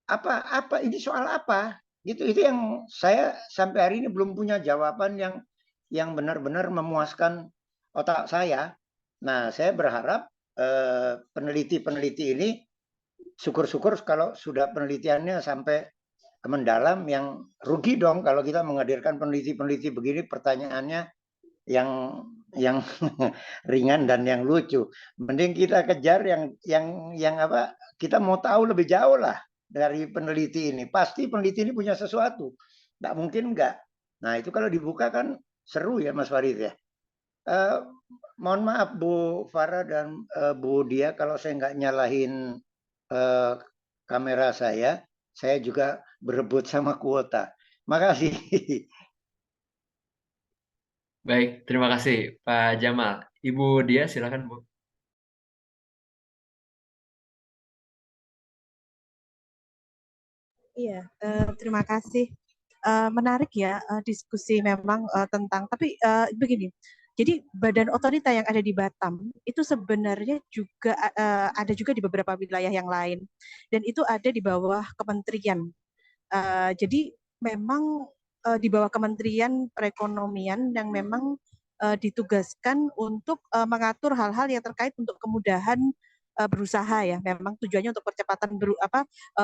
Apa ini soal apa? Gitu itu yang saya sampai hari ini belum punya jawaban yang benar-benar memuaskan otak saya. Nah, saya berharap peneliti-peneliti ini syukur-syukur kalau sudah penelitiannya sampai mendalam, yang rugi dong kalau kita menghadirkan peneliti-peneliti begini pertanyaannya yang ringan dan yang lucu. Mending kita kejar yang apa, kita mau tahu lebih jauh lah dari peneliti ini. Pasti peneliti ini punya sesuatu. Nggak mungkin enggak. Nah, itu kalau dibuka kan seru ya Mas Farid ya. Mohon maaf Bu Farah dan Bu Dia kalau saya nggak nyalahin kamera saya juga berebut sama kuota. Makasih. Baik, terima kasih Pak Jamal. Ibu Dia, silakan Bu. Iya, terima kasih. Menarik ya diskusi memang tentang, tapi begini. Jadi badan otorita yang ada di Batam itu sebenarnya juga ada juga di beberapa wilayah yang lain, dan itu ada di bawah kementerian. Jadi memang di bawah Kementerian Perekonomian yang memang ditugaskan untuk mengatur hal-hal yang terkait untuk kemudahan berusaha ya. Memang tujuannya untuk percepatan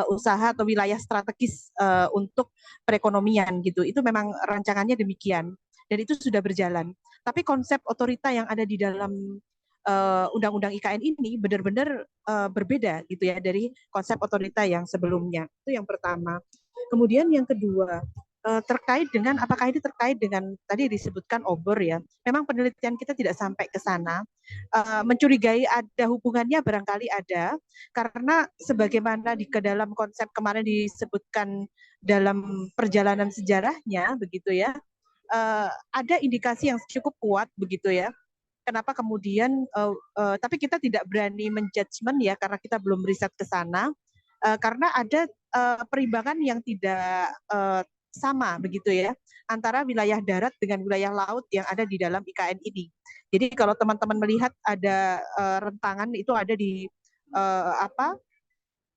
usaha atau wilayah strategis untuk perekonomian gitu. Itu memang rancangannya demikian dan itu sudah berjalan. Tapi konsep otorita yang ada di dalam undang-undang IKN ini benar-benar berbeda gitu ya dari konsep otorita yang sebelumnya. Itu yang pertama. Kemudian yang kedua, terkait dengan apakah ini terkait dengan tadi disebutkan obor ya. Memang penelitian kita tidak sampai ke sana. Mencurigai ada hubungannya barangkali ada, karena sebagaimana ke dalam konsep kemarin disebutkan dalam perjalanan sejarahnya begitu ya, ada indikasi yang cukup kuat begitu ya. Kenapa kemudian tapi kita tidak berani menjudgment ya karena kita belum riset ke sana, karena ada perimbangan yang tidak sama begitu ya antara wilayah darat dengan wilayah laut yang ada di dalam IKN ini. Jadi kalau teman-teman melihat ada rentangan itu ada di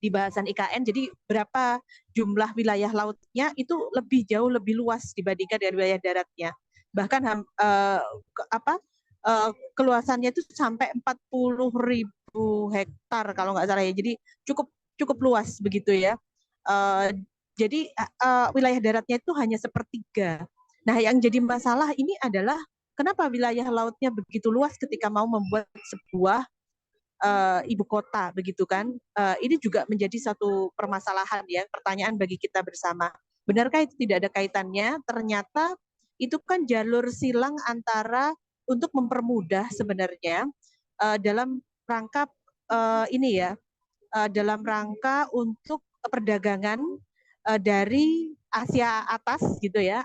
di bahasan IKN, jadi berapa jumlah wilayah lautnya itu jauh lebih luas dibandingkan dengan wilayah daratnya. Bahkan keluasannya itu sampai 40.000 hektar kalau nggak salah ya. Jadi cukup luas begitu ya. Jadi wilayah daratnya itu hanya sepertiga. Nah, yang jadi masalah ini adalah kenapa wilayah lautnya begitu luas ketika mau membuat sebuah ibu kota begitu kan? Ini juga menjadi satu permasalahan ya, pertanyaan bagi kita bersama. Benarkah itu tidak ada kaitannya? Ternyata itu kan jalur silang antara untuk mempermudah sebenarnya dalam rangka ini ya, dalam rangka untuk perdagangan dari Asia atas gitu ya,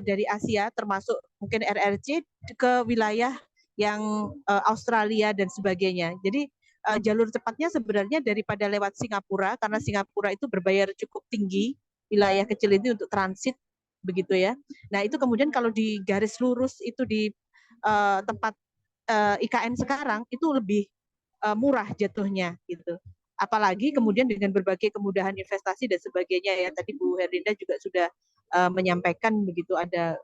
dari Asia termasuk mungkin RRC ke wilayah yang Australia dan sebagainya. Jadi jalur cepatnya sebenarnya daripada lewat Singapura, karena Singapura itu berbayar cukup tinggi wilayah kecil ini untuk transit begitu ya. Nah itu kemudian kalau di garis lurus itu di tempat IKN sekarang itu lebih murah jatuhnya gitu. Apalagi kemudian dengan berbagai kemudahan investasi dan sebagainya ya, tadi Bu Herlinda juga sudah menyampaikan begitu, ada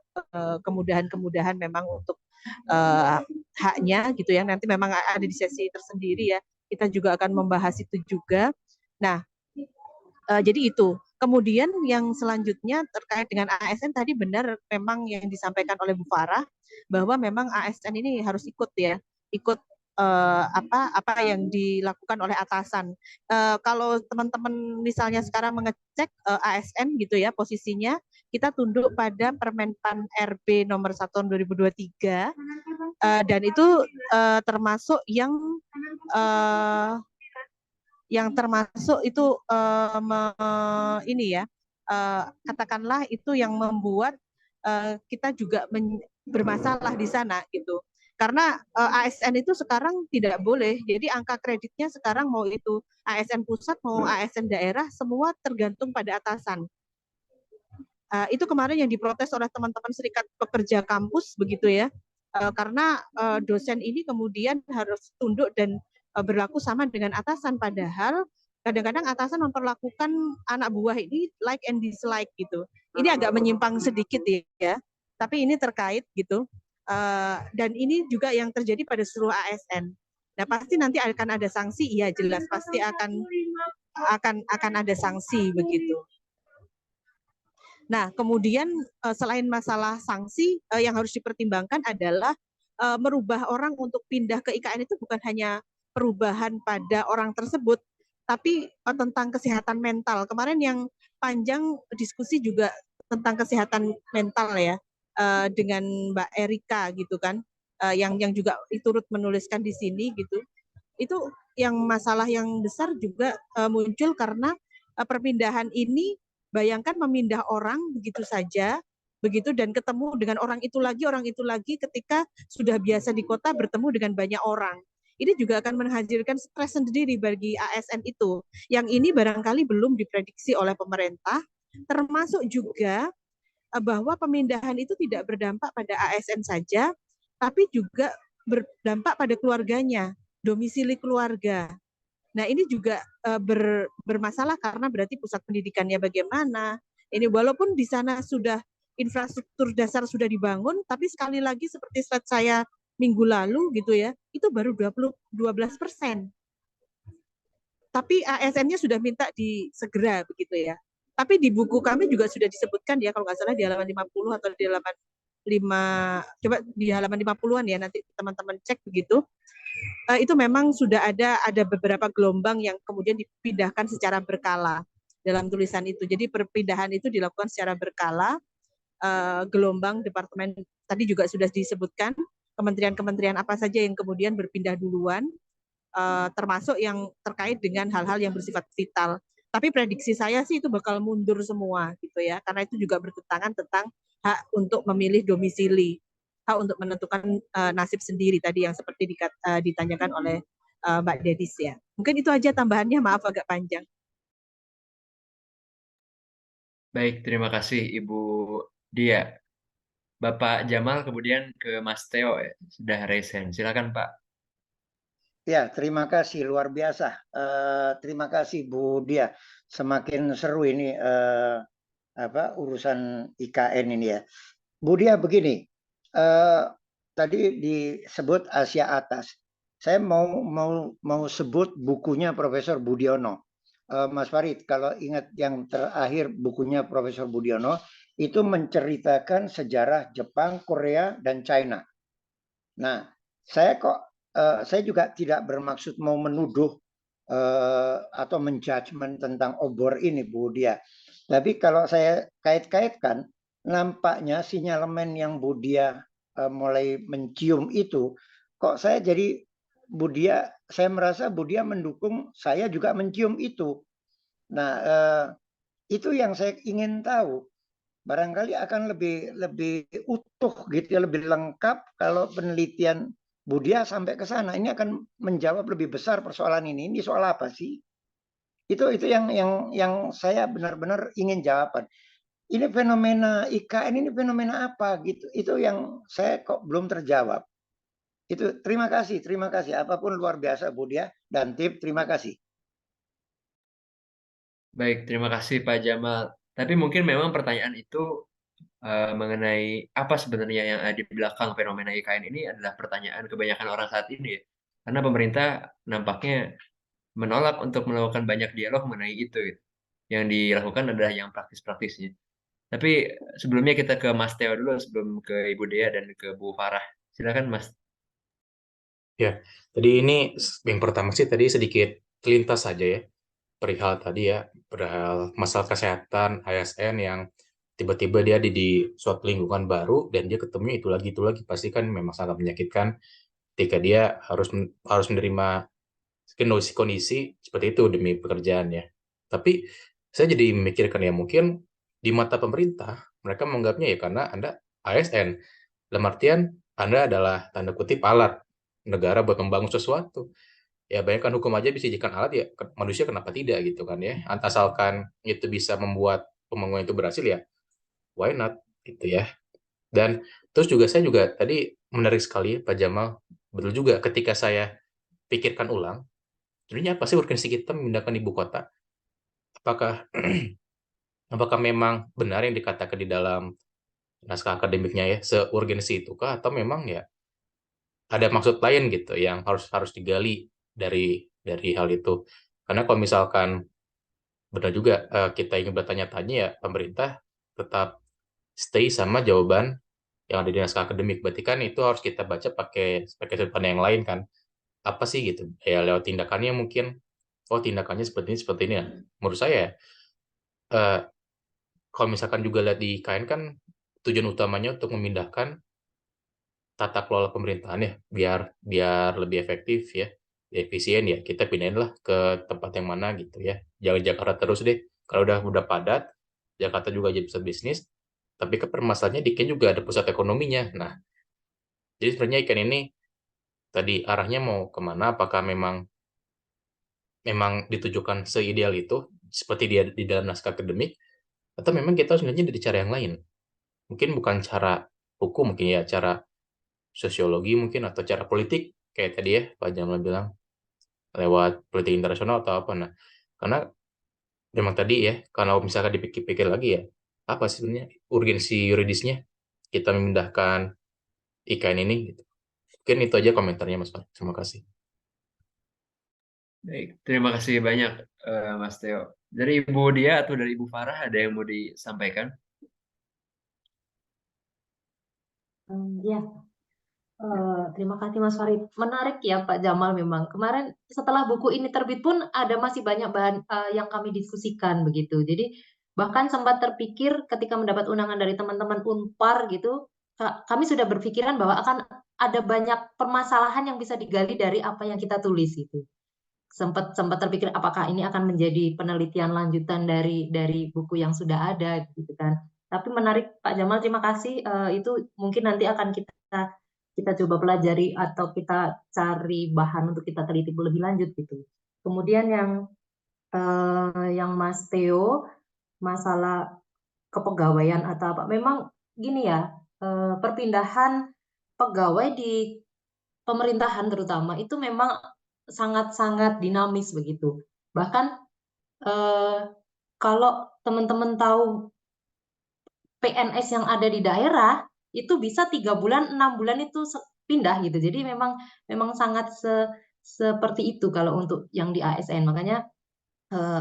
kemudahan-kemudahan memang untuk haknya gitu ya. Nanti memang ada di sesi tersendiri ya, kita juga akan membahas itu juga. Nah, jadi itu. Kemudian yang selanjutnya terkait dengan ASN, tadi benar memang yang disampaikan oleh Bu Farah bahwa memang ASN ini harus ikut ya. ikut apa yang dilakukan oleh atasan. Kalau teman-teman misalnya sekarang mengecek ASN gitu ya posisinya, kita tunduk pada Permenpan RB nomor 1 tahun 2023 dan itu termasuk yang termasuk itu ini ya katakanlah itu yang membuat kita juga bermasalah di sana gitu. Karena ASN itu sekarang tidak boleh, jadi angka kreditnya sekarang mau itu ASN pusat mau ASN daerah semua tergantung pada atasan. Itu kemarin yang diprotes oleh teman-teman Serikat Pekerja Kampus begitu ya, karena dosen ini kemudian harus tunduk dan berlaku sama dengan atasan, padahal kadang-kadang atasan memperlakukan anak buah ini like and dislike gitu. Ini agak menyimpang sedikit ya, tapi ini terkait gitu. Dan ini juga yang terjadi pada seluruh ASN. Nah pasti nanti akan ada sanksi, iya jelas pasti akan ada sanksi begitu. Nah kemudian selain masalah sanksi yang harus dipertimbangkan adalah merubah orang untuk pindah ke IKN itu bukan hanya perubahan pada orang tersebut, tapi tentang kesehatan mental. Kemarin yang panjang diskusi juga tentang kesehatan mental ya. Dengan Mbak Erika gitu kan, yang juga turut menuliskan di sini gitu. Itu yang masalah yang besar juga muncul karena perpindahan ini, bayangkan memindah orang begitu saja, begitu dan ketemu dengan orang itu lagi ketika sudah biasa di kota bertemu dengan banyak orang. Ini juga akan menghasilkan stres sendiri bagi ASN itu. Yang ini barangkali belum diprediksi oleh pemerintah, termasuk juga bahwa pemindahan itu tidak berdampak pada ASN saja, tapi juga berdampak pada keluarganya, domisili keluarga. Nah ini juga bermasalah karena berarti pusat pendidikannya bagaimana. Ini walaupun di sana sudah infrastruktur dasar sudah dibangun, tapi sekali lagi seperti slide saya minggu lalu gitu ya, itu baru 12%. Tapi ASN-nya sudah minta segera begitu ya. Tapi di buku kami juga sudah disebutkan ya, kalau nggak salah di halaman 50 atau di halaman 5, coba di halaman 50-an ya, nanti teman-teman cek begitu. Itu memang sudah ada beberapa gelombang yang kemudian dipindahkan secara berkala dalam tulisan itu. Jadi perpindahan itu dilakukan secara berkala, gelombang departemen tadi juga sudah disebutkan, kementerian-kementerian apa saja yang kemudian berpindah duluan, termasuk yang terkait dengan hal-hal yang bersifat vital. Tapi prediksi saya sih itu bakal mundur semua gitu ya, karena itu juga bertentangan tentang hak untuk memilih domisili, hak untuk menentukan nasib sendiri tadi yang seperti ditanyakan oleh Mbak Dedis ya. Mungkin itu aja tambahannya, maaf agak panjang. Baik, terima kasih Ibu Dia. Bapak Jamal kemudian ke Mas Theo ya, sudah resen. Silakan Pak. Ya, terima kasih luar biasa. Terima kasih Bu Dia. Semakin seru ini urusan IKN ini ya. Bu Dia begini. Tadi disebut Asia Atas. Saya mau sebut bukunya Profesor Budiono. Mas Farid, kalau ingat yang terakhir bukunya Profesor Budiono itu menceritakan sejarah Jepang, Korea, dan China. Nah, saya juga tidak bermaksud mau menuduh atau menjudgment tentang obor ini, Bu Dia. Tapi kalau saya kait-kaitkan, nampaknya sinyalemen yang Bu Dia mulai mencium itu, kok saya jadi Bu Dia, saya merasa Bu Dia mendukung, saya juga mencium itu. Nah, itu yang saya ingin tahu. Barangkali akan lebih utuh gitu ya, lebih lengkap kalau penelitian Bu Dia sampai ke sana. Ini akan menjawab lebih besar persoalan ini. Ini soal apa sih? Itu yang saya benar-benar ingin jawaban. Ini fenomena IKN ini fenomena apa gitu. Itu yang saya kok belum terjawab. Itu terima kasih. Apapun luar biasa Bu Dia dan tim, terima kasih. Baik, terima kasih Pak Jamal. Tapi mungkin memang pertanyaan itu mengenai apa sebenarnya yang ada di belakang fenomena IKN ini adalah pertanyaan kebanyakan orang saat ini ya. Karena pemerintah nampaknya menolak untuk melakukan banyak dialog mengenai itu. Gitu. Yang dilakukan adalah yang praktis-praktisnya. Tapi sebelumnya kita ke Mas Theo dulu sebelum ke Ibu Dea dan ke Bu Farah. Silakan Mas. Ya, tadi ini yang pertama sih tadi sedikit terlintas saja ya, perihal tadi ya, perihal masalah kesehatan ASN yang tiba-tiba dia di suatu lingkungan baru dan dia ketemu itu lagi pasti kan memang sangat menyakitkan ketika dia harus menerima kondisi seperti itu demi pekerjaannya. Tapi saya jadi memikirkan ya mungkin di mata pemerintah mereka menganggapnya ya karena Anda ASN, dalam artian Anda adalah tanda kutip alat negara buat membangun sesuatu. Ya bayangkan hukum aja bisa dijadikan alat ya manusia kenapa tidak gitu kan ya. Asalkan itu bisa membuat pembangunan itu berhasil ya why not gitu ya. Dan terus juga saya juga tadi menarik sekali Pak Jamal, betul juga ketika saya pikirkan ulang, sebenarnya apa sih urgensi kita memindahkan ibu kota? Apakah apakah memang benar yang dikatakan di dalam naskah akademiknya ya, seurgensi itukah atau memang ya ada maksud lain gitu yang harus harus digali dari hal itu. Karena kalau misalkan benar juga kita ingin bertanya-tanya ya pemerintah tetap stay sama jawaban yang ada di naskah akademik. Berarti kan itu harus kita baca pakai pakai sudut pandang yang lain kan. Apa sih gitu? Ya lewat tindakannya mungkin. Oh tindakannya seperti ini ya. Menurut saya eh, kalau misalkan juga lihat di KN kan tujuan utamanya untuk memindahkan tata kelola pemerintahan ya biar biar lebih efektif ya efisien ya kita pindahin lah ke tempat yang mana gitu ya jangan Jakarta terus deh kalau udah padat Jakarta juga jadi pusat bisnis tapi ke permasalahannya di Ken juga ada pusat ekonominya nah jadi sebenarnya ikan ini tadi arahnya mau kemana apakah memang memang ditujukan seideal itu seperti dia di dalam naskah akademik atau memang kita sebenarnya dari cara yang lain mungkin bukan cara hukum mungkin ya cara sosiologi mungkin atau cara politik kayak tadi ya Pak Jamal bilang lewat politik internasional atau apa nah karena memang tadi ya kalau misalkan dipikir-pikir lagi ya apa sih sebenarnya urgensi yuridisnya kita memindahkan IKN ini gitu. Mungkin itu aja komentarnya Mas Pak. Terima kasih. Baik, terima kasih banyak Mas Theo. Dari Ibu Dia atau dari Ibu Farah ada yang mau disampaikan? Ya, terima kasih Mas Farid. Menarik ya Pak Jamal memang. Kemarin setelah buku ini terbit pun ada masih banyak bahan yang kami diskusikan begitu. Jadi bahkan sempat terpikir ketika mendapat undangan dari teman-teman Unpar gitu, kami sudah berpikiran bahwa akan ada banyak permasalahan yang bisa digali dari apa yang kita tulis gitu. Sempat terpikir apakah ini akan menjadi penelitian lanjutan dari buku yang sudah ada gitu kan. Tapi menarik Pak Jamal, terima kasih. Itu mungkin nanti akan kita coba pelajari atau kita cari bahan untuk kita teliti lebih lanjut gitu. Kemudian yang Mas Theo masalah kepegawaian atau apa, memang gini ya, perpindahan pegawai di pemerintahan terutama itu memang sangat-sangat dinamis begitu. Bahkan kalau teman-teman tahu PNS yang ada di daerah itu bisa 3 bulan, 6 bulan itu pindah gitu. Jadi memang sangat seperti itu kalau untuk yang di ASN. Makanya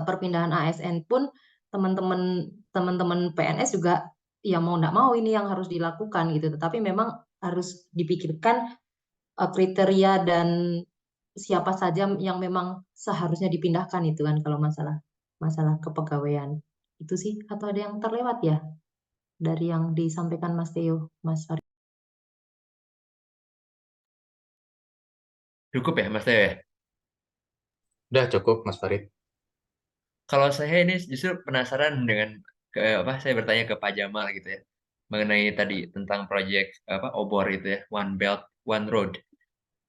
perpindahan ASN pun teman-teman PNS juga ya mau nggak mau ini yang harus dilakukan gitu. Tetapi memang harus dipikirkan kriteria dan siapa saja yang memang seharusnya dipindahkan itu kan kalau masalah kepegawaian. Itu sih atau ada yang terlewat ya dari yang disampaikan Mas Theo, Mas Farid? Cukup ya Mas Theo ya? Udah cukup Mas Farid. Kalau saya ini justru penasaran dengan saya bertanya ke Pak Jamal gitu ya mengenai tadi tentang proyek obor itu ya One Belt One Road.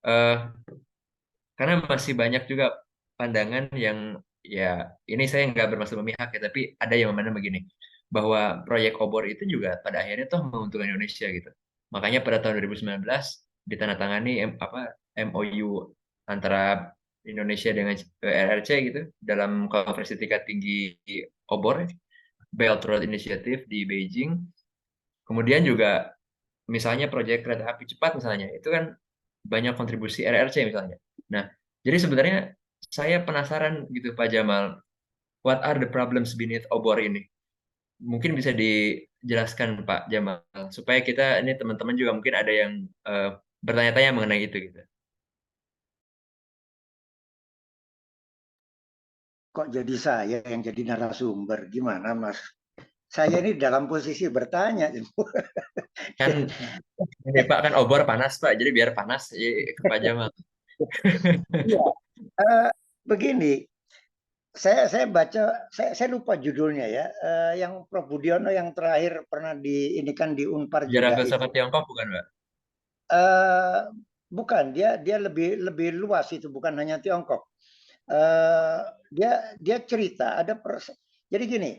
Eh, karena masih banyak juga pandangan yang ya ini saya nggak bermaksud memihak ya tapi ada yang memandang begini bahwa proyek obor itu juga pada akhirnya toh menguntungkan Indonesia gitu. Makanya pada tahun 2019 ditandatangani MOU antara Indonesia dengan RRC gitu dalam konferensi tingkat tinggi obor Belt Road Initiative di Beijing. Kemudian juga misalnya proyek kereta api cepat misalnya itu kan banyak kontribusi RRC misalnya. Nah, jadi sebenarnya saya penasaran gitu Pak Jamal, what are the problems beneath obor ini? Mungkin bisa dijelaskan Pak Jamal supaya kita ini teman-teman juga mungkin ada yang bertanya-tanya mengenai itu gitu. kok jadi saya yang jadi narasumber? Gimana, Mas? Saya ini dalam posisi bertanya. Kan ini Pak, kan obor panas Pak, jadi biar panas ke Pak Jamal. Iya, begini, saya baca, saya lupa judulnya ya, yang Prof Budiono yang terakhir pernah ini kan di Unpar Sejarah juga filsafat itu. Tiongkok bukan Pak? Bukan, dia lebih luas itu, bukan hanya Tiongkok. Dia cerita jadi gini,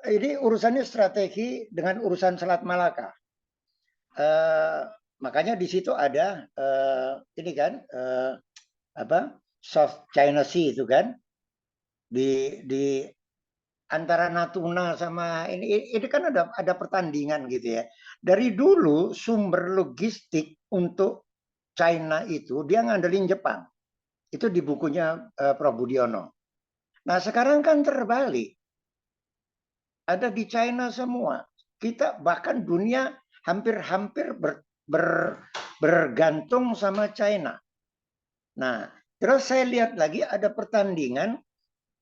ini urusannya strategi dengan urusan Selat Malaka. Makanya di situ ada ini kan South China Sea itu kan, di antara Natuna sama ini kan ada pertandingan gitu ya. Dari dulu sumber logistik untuk China itu dia ngandelin Jepang. Itu di bukunya Prof Budiono. Nah sekarang kan terbalik. Ada di China semua. Kita bahkan dunia hampir-hampir bergantung sama China. Nah, terus saya lihat lagi ada pertandingan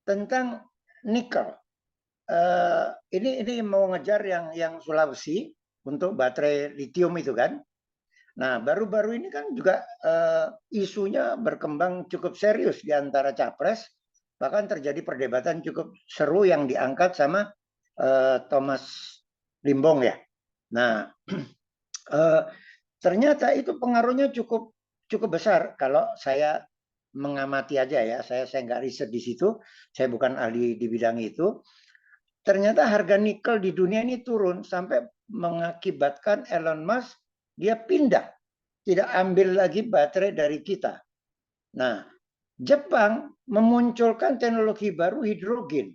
tentang nikel. Ini mau ngejar yang Sulawesi untuk baterai lithium itu kan. Nah, baru-baru ini kan juga isunya berkembang cukup serius di antara capres. Bahkan terjadi perdebatan cukup seru yang diangkat sama Thomas Limbong ya. Nah, ternyata itu pengaruhnya cukup besar kalau saya mengamati aja ya. Saya nggak riset di situ. Saya bukan ahli di bidang itu. Ternyata harga nikel di dunia ini turun sampai mengakibatkan Elon Musk dia pindah, tidak ambil lagi baterai dari kita. Nah, Jepang memunculkan teknologi baru hidrogen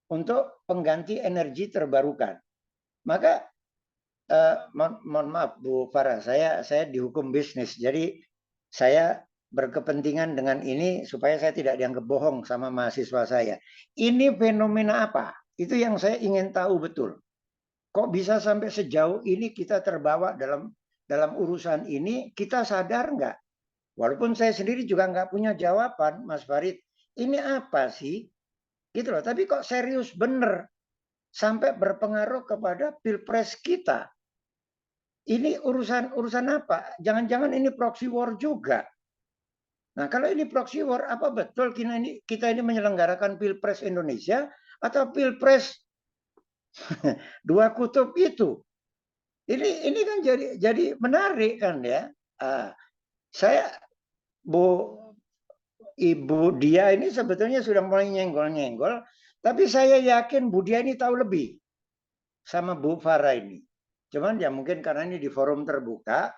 untuk pengganti energi terbarukan. Maka mohon maaf Bu Farah, saya dihukum bisnis. Jadi saya berkepentingan dengan ini supaya saya tidak dianggap bohong sama mahasiswa saya. Ini fenomena apa? Itu yang saya ingin tahu betul. Kok bisa sampai sejauh ini kita terbawa dalam urusan ini? Kita sadar nggak? Walaupun saya sendiri juga nggak punya jawaban, Mas Farid. Ini apa sih? Gitu loh. Tapi kok serius bener sampai berpengaruh kepada pilpres kita? Ini urusan apa? Jangan-jangan ini proxy war juga. Nah, kalau ini proxy war, apa betul kita ini menyelenggarakan pilpres Indonesia atau pilpres dua kutub itu? Ini kan jadi menarik kan ya. Saya Ibu Dia ini sebetulnya sudah mulai nyenggol-nyenggol, tapi saya yakin Bu Dia ini tahu lebih sama Bu Farah ini. Cuman ya mungkin karena ini di forum terbuka,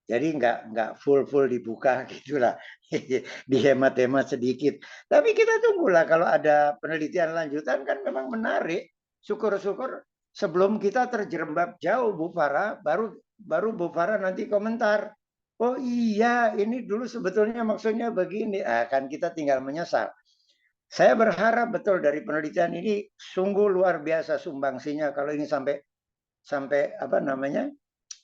jadi nggak full dibuka gitulah, dihemat-hemat sedikit. Tapi kita tunggulah kalau ada penelitian lanjutan kan memang menarik. Syukur-syukur sebelum kita terjerembab jauh Bu Farah, baru Bu Farah nanti komentar. Oh iya, ini dulu sebetulnya maksudnya begini. Kan kita tinggal menyesal. Saya berharap betul dari penelitian ini sungguh luar biasa sumbangsinya kalau ini sampai apa namanya?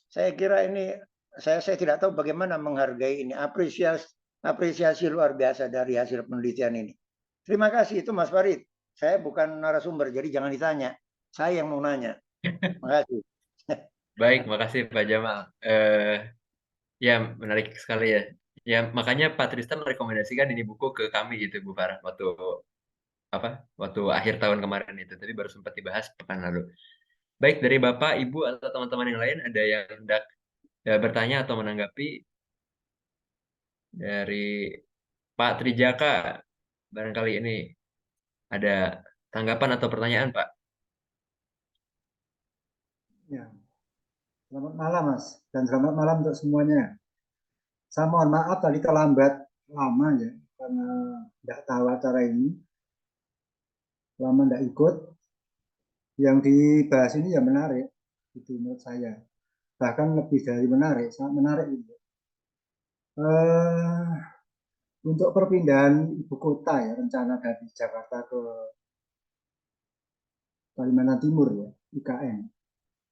Saya kira ini saya tidak tahu bagaimana menghargai ini, apresiasi luar biasa dari hasil penelitian ini. Terima kasih itu Mas Farid. Saya bukan narasumber jadi jangan ditanya. Saya yang mau nanya. Terima kasih. Baik, makasih Pak Jamal. Ya, menarik sekali ya. Ya, makanya Pak Tristan merekomendasikan ini buku ke kami gitu, Bu Farah, waktu akhir tahun kemarin itu. Tapi baru sempat dibahas pekan lalu. Baik, dari Bapak, Ibu, atau teman-teman yang lain, ada yang hendak bertanya atau menanggapi dari Pak Trijaka? Barangkali ini ada tanggapan atau pertanyaan, Pak? Ya. Selamat malam, Mas. Dan selamat malam untuk semuanya. Saya mohon maaf tadi terlambat lama ya, karena tidak tahu acara ini. Lama tidak ikut. Yang dibahas ini ya menarik, itu menurut saya. Bahkan lebih dari menarik, sangat menarik itu. Untuk perpindahan ibu kota ya, rencana dari Jakarta ke Kalimantan Timur ya, IKN.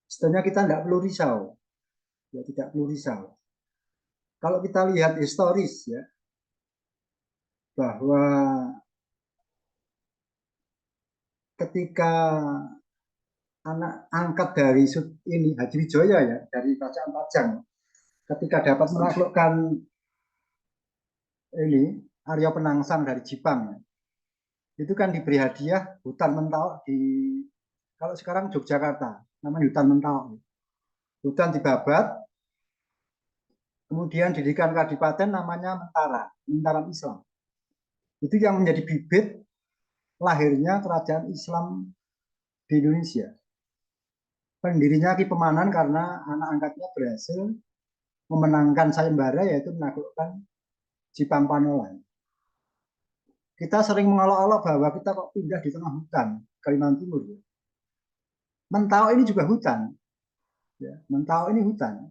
Sebenarnya kita tidak perlu risau. Ya, tidak perlu risau. Kalau kita lihat historis ya, bahwa ketika anak angkat dari ini Hadiwijoyo ya, dari Kerajaan Pajang, ketika dapat menaklukkan ini Arya Penangsang dari Jipang, itu kan diberi hadiah hutan Mentawai di, kalau sekarang Yogyakarta namanya hutan Mentawai. Hutan dibabat, kemudian didirikan kadipaten namanya Mentaram Islam. Itu yang menjadi bibit lahirnya kerajaan Islam di Indonesia. Pendirinya Ki Pemanan karena anak angkatnya berhasil memenangkan sayembara, yaitu menaklukkan Jipang Panolan. Kita sering mengolok-olok bahwa kita kok pindah di tengah hutan Kalimantan Timur. Mentawai ini juga hutan. Ya, Mentawai ini hutan.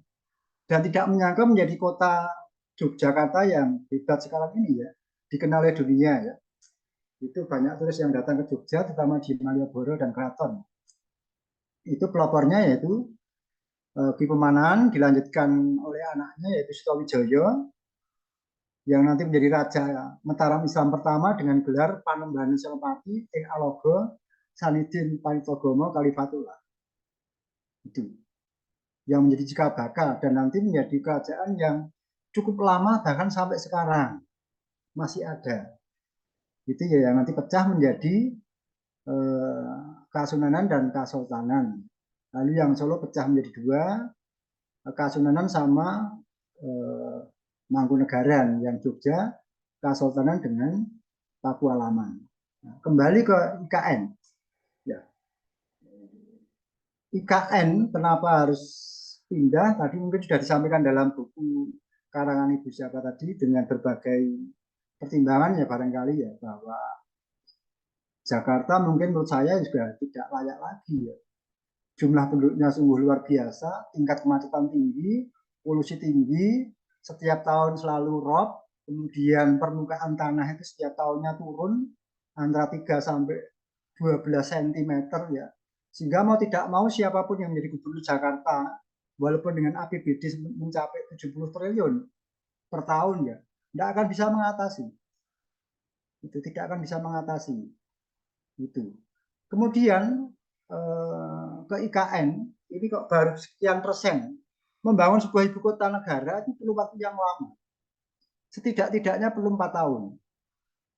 Dan tidak menyangka menjadi kota Yogyakarta yang hebat sekarang ini ya, dikenal oleh dunia ya. Itu banyak turis yang datang ke Jogja, terutama di Malioboro dan Keraton. Itu pelopornya yaitu Ki Pemanan, dilanjutkan oleh anaknya yaitu Sutawijoyo, yang nanti menjadi Raja Mataram Islam pertama dengan gelar Panembahan Senopati ing Alogo Sanidin Panitogomo Kalifatullah. Itu yang menjadi cikal bakal dan nanti menjadi kerajaan yang cukup lama, bahkan sampai sekarang masih ada. Itu ya yang nanti pecah menjadi Kasunanan dan Kasultanan. Lalu yang Solo pecah menjadi dua, Kasunanan sama Mangkunegaran, yang Jogja Kasultanan dengan Pakualaman. Nah, kembali ke IKN. Ya. IKN kenapa harus pindah? Tadi mungkin sudah disampaikan dalam buku karangan Ibu Siapa tadi dengan berbagai pertimbangan ya barangkali ya, bahwa Jakarta mungkin menurut saya juga tidak layak lagi ya. Jumlah penduduknya sungguh luar biasa, tingkat kemacetan tinggi, polusi tinggi, setiap tahun selalu rob, kemudian permukaan tanah itu setiap tahunnya turun antara 3 sampai 12 cm ya. Sehingga mau tidak mau siapapun yang menjadi gubernur Jakarta, walaupun dengan APBD mencapai 70 triliun per tahun ya, tidak akan bisa mengatasi. Itu tidak akan bisa mengatasi. Itu. Kemudian ke IKN ini kok baru sekian persen. Membangun sebuah ibu kota negara itu perlu waktu yang lama. Setidak-tidaknya perlu 4 tahun.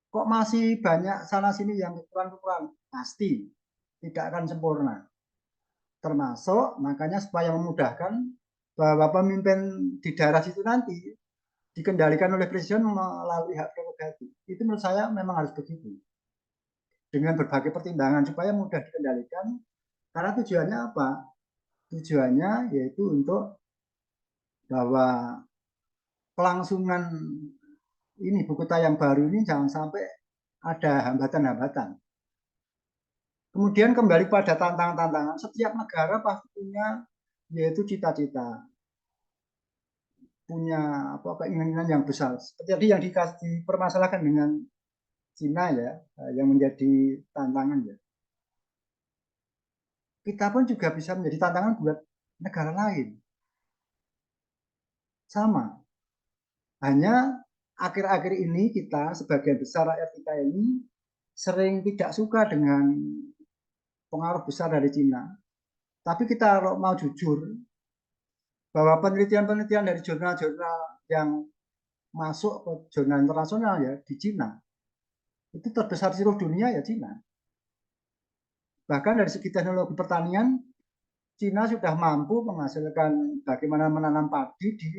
Kok masih banyak sana sini yang kekurangan? Pasti tidak akan sempurna. Termasuk makanya supaya memudahkan bahwa pemimpin di daerah situ nanti dikendalikan oleh presiden melalui hak prerogatif. Itu menurut saya memang harus begitu. Dengan berbagai pertimbangan supaya mudah dikendalikan. Karena tujuannya apa? Tujuannya yaitu untuk bahwa kelangsungan ini ibu kota yang baru ini jangan sampai ada hambatan-hambatan. Kemudian kembali pada tantangan-tantangan, setiap negara pasti punya yaitu cita-cita, punya keinginan yang besar. Seperti yang dipermasalahkan dengan Cina ya, yang menjadi tantangan ya. Kita pun juga bisa menjadi tantangan buat negara lain. Sama. Hanya akhir-akhir ini kita, sebagian besar rakyat kita ini sering tidak suka dengan pengaruh besar dari Cina. Tapi kita kalau mau jujur, bahwa penelitian-penelitian dari jurnal-jurnal yang masuk ke jurnal internasional ya di Cina, itu terbesar di seluruh dunia ya Cina. Bahkan dari segi teknologi pertanian, Cina sudah mampu menghasilkan bagaimana menanam padi di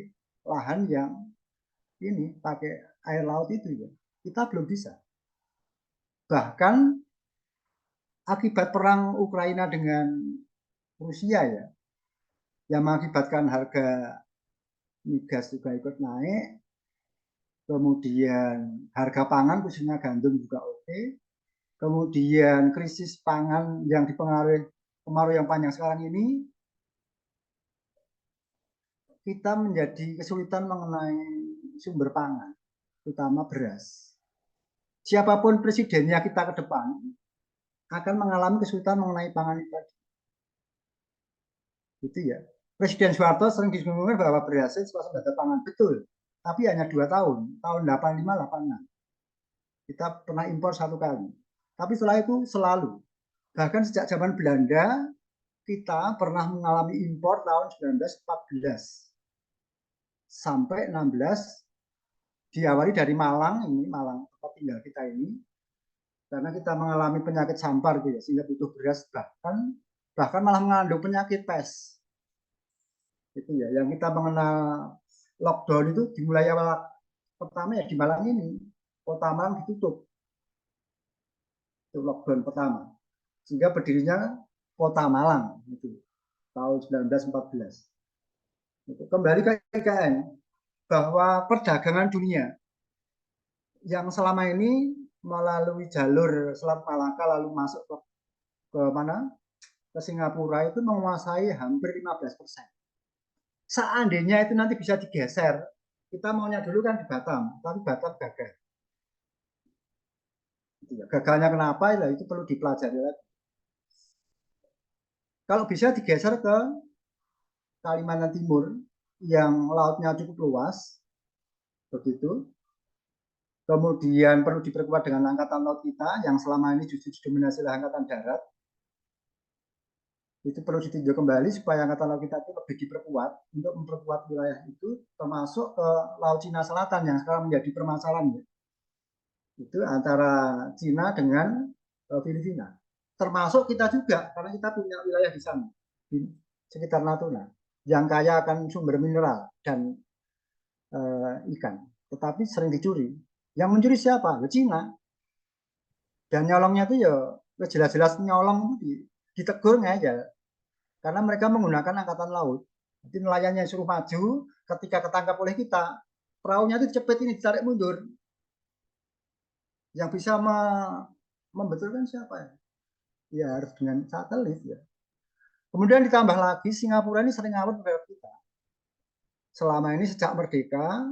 lahan yang ini pakai air laut itu ya. Kita belum bisa. Bahkan akibat perang Ukraina dengan Rusia ya, yang mengakibatkan harga migas juga ikut naik, kemudian harga pangan khususnya gandum juga oke, kemudian krisis pangan yang dipengaruhi kemarau yang panjang sekarang ini, kita menjadi kesulitan mengenai sumber pangan, terutama beras. Siapapun presidennya kita ke depan akan mengalami kesulitan mengenai pangan itu. Gitu ya. Presiden Soeharto sering disinggung bahwa beras itu swasembada pangan, betul. Tapi hanya 2 tahun, tahun 85-86. Kita pernah impor 1 kali. Tapi setelah itu selalu Bahkan sejak zaman Belanda, kita pernah mengalami impor tahun 1914 sampai 16, diawali dari Malang, ini Malang tempat tinggal kita ini, karena kita mengalami penyakit sampar gitu, sehingga butuh beras, bahkan malah mengandung penyakit pes. Itu ya, yang kita mengenal lockdown itu dimulai awal pertama ya di Malang ini, kota Malang ditutup, itu lockdown pertama, sehingga berdirinya kota Malang itu tahun 1914. Itu. Kembali ke IKN, bahwa perdagangan dunia yang selama ini melalui jalur Selat Malaka lalu masuk ke mana? Ke Singapura itu menguasai hampir 15%. Seandainya itu nanti bisa digeser, kita maunya dulu kan di Batam, tapi Batam gagal. Gagalnya kenapa? Ya, itu perlu dipelajari lagi. Kalau bisa digeser ke Kalimantan Timur yang lautnya cukup luas, begitu. Kemudian perlu diperkuat dengan angkatan laut kita yang selama ini justru didominasi oleh angkatan darat. Itu perlu ditinjau kembali supaya angkatan laut kita itu lebih diperkuat untuk memperkuat wilayah itu, termasuk ke Laut Cina Selatan yang sekarang menjadi permasalahan. Itu antara Cina dengan Filipina. Termasuk kita juga, karena kita punya wilayah di sana, di sekitar Natuna, yang kaya akan sumber mineral dan ikan, tetapi sering dicuri. Yang mencuri siapa? Ya Cina. Dan nyolongnya itu ya jelas-jelas nyolong itu ditegur aja. Karena mereka menggunakan angkatan laut. Jadi nelayannya suruh maju, ketika ketangkap oleh kita, perahunya itu cepet ini ditarik mundur. Yang bisa membetulkan siapa ya? Ya harus dengan satelit ya. Kemudian ditambah lagi Singapura ini sering ngawur terhadap kita. Selama ini sejak merdeka,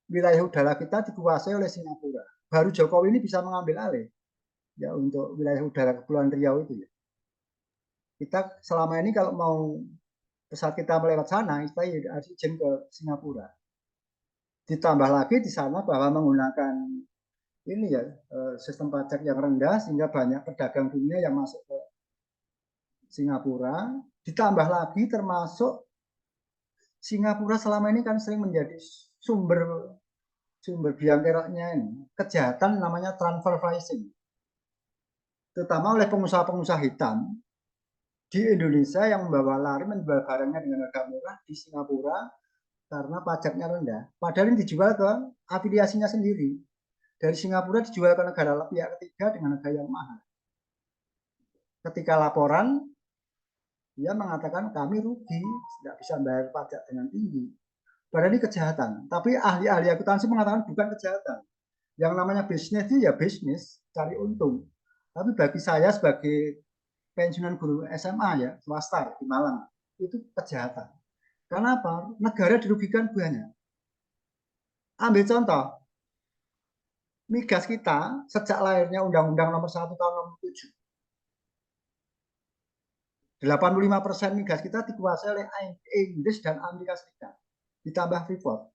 wilayah udara kita dikuasai oleh Singapura. Baru Jokowi ini bisa mengambil alih ya untuk wilayah udara Kepulauan Riau itu ya. Kita selama ini kalau mau pesawat kita melewat sana, kita harus izin ke Singapura. Ditambah lagi di sana bahwa menggunakan ini ya sistem pajak yang rendah sehingga banyak pedagang dunia yang masuk ke Singapura. Ditambah lagi termasuk Singapura selama ini kan sering menjadi sumber biang keroknya ini kejahatan namanya transfer pricing, terutama oleh pengusaha-pengusaha hitam di Indonesia yang membawa lari menjual barangnya dengan harga murah di Singapura karena pajaknya rendah. Padahal ini dijual ke afiliasinya sendiri. Dari Singapura dijual ke negara pihak ketiga dengan harga yang mahal. Ketika laporan, dia mengatakan kami rugi, tidak bisa bayar pajak dengan tinggi. Padahal ini kejahatan. Tapi ahli-ahli akuntansi mengatakan bukan kejahatan. Yang namanya bisnis itu ya bisnis, cari untung. Tapi bagi saya sebagai pensiunan guru SMA ya, swasta di Malang, itu kejahatan. Karena apa? Negara dirugikan banyak. Ambil contoh, migas kita sejak lahirnya Undang-Undang Nomor 1 Tahun 67. 85% migas kita dikuasai oleh Inggris dan Amerika Serikat. Ditambah Freeport.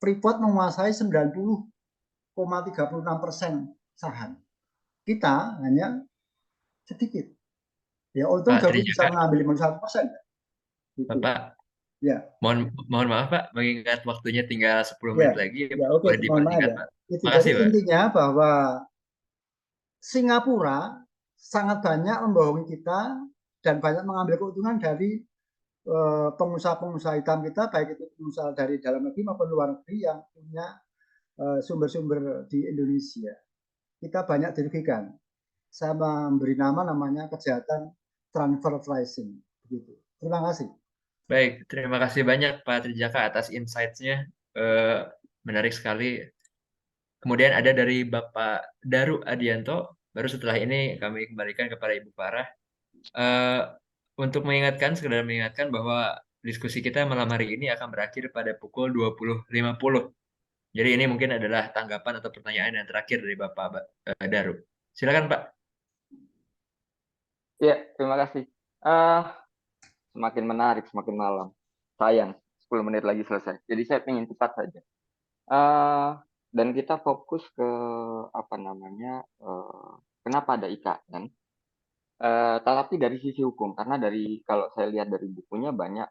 Freeport menguasai 90,36% saham. Kita hanya sedikit. Ya untung Jokowi bisa mengambil 51%. Gitu. Bapak, ya. Mohon maaf Pak, mengingat waktunya tinggal 10 Ya, menit lagi, ya oke, boleh mohon maaf dipersingkat ya. Pak. Itu Makasih jadi Pak. intinya bahwa Singapura sangat banyak membohongi kita dan banyak mengambil keuntungan dari pengusaha-pengusaha hitam kita, baik itu pengusaha dari dalam negeri maupun luar negeri yang punya sumber-sumber di Indonesia. Kita banyak dirugikan. Saya memberi namanya kejahatan transfer pricing. Begitu. Terima kasih. Baik, terima kasih banyak Pak Trijaka atas insights-nya. Menarik sekali. Kemudian ada dari Bapak Daru Adianto. Baru setelah ini kami kembalikan kepada Ibu Farah. Untuk sekedar mengingatkan bahwa diskusi kita malam hari ini akan berakhir pada pukul 20.50. Jadi ini mungkin adalah tanggapan atau pertanyaan yang terakhir dari Bapak Daru. Silakan Pak. Ya, terima kasih. Semakin menarik, semakin malam. Sayang, 10 menit lagi selesai. Jadi saya ingin cepat saja. Dan kita fokus ke kenapa ada IKN. Tapi dari sisi hukum, karena kalau saya lihat dari bukunya banyak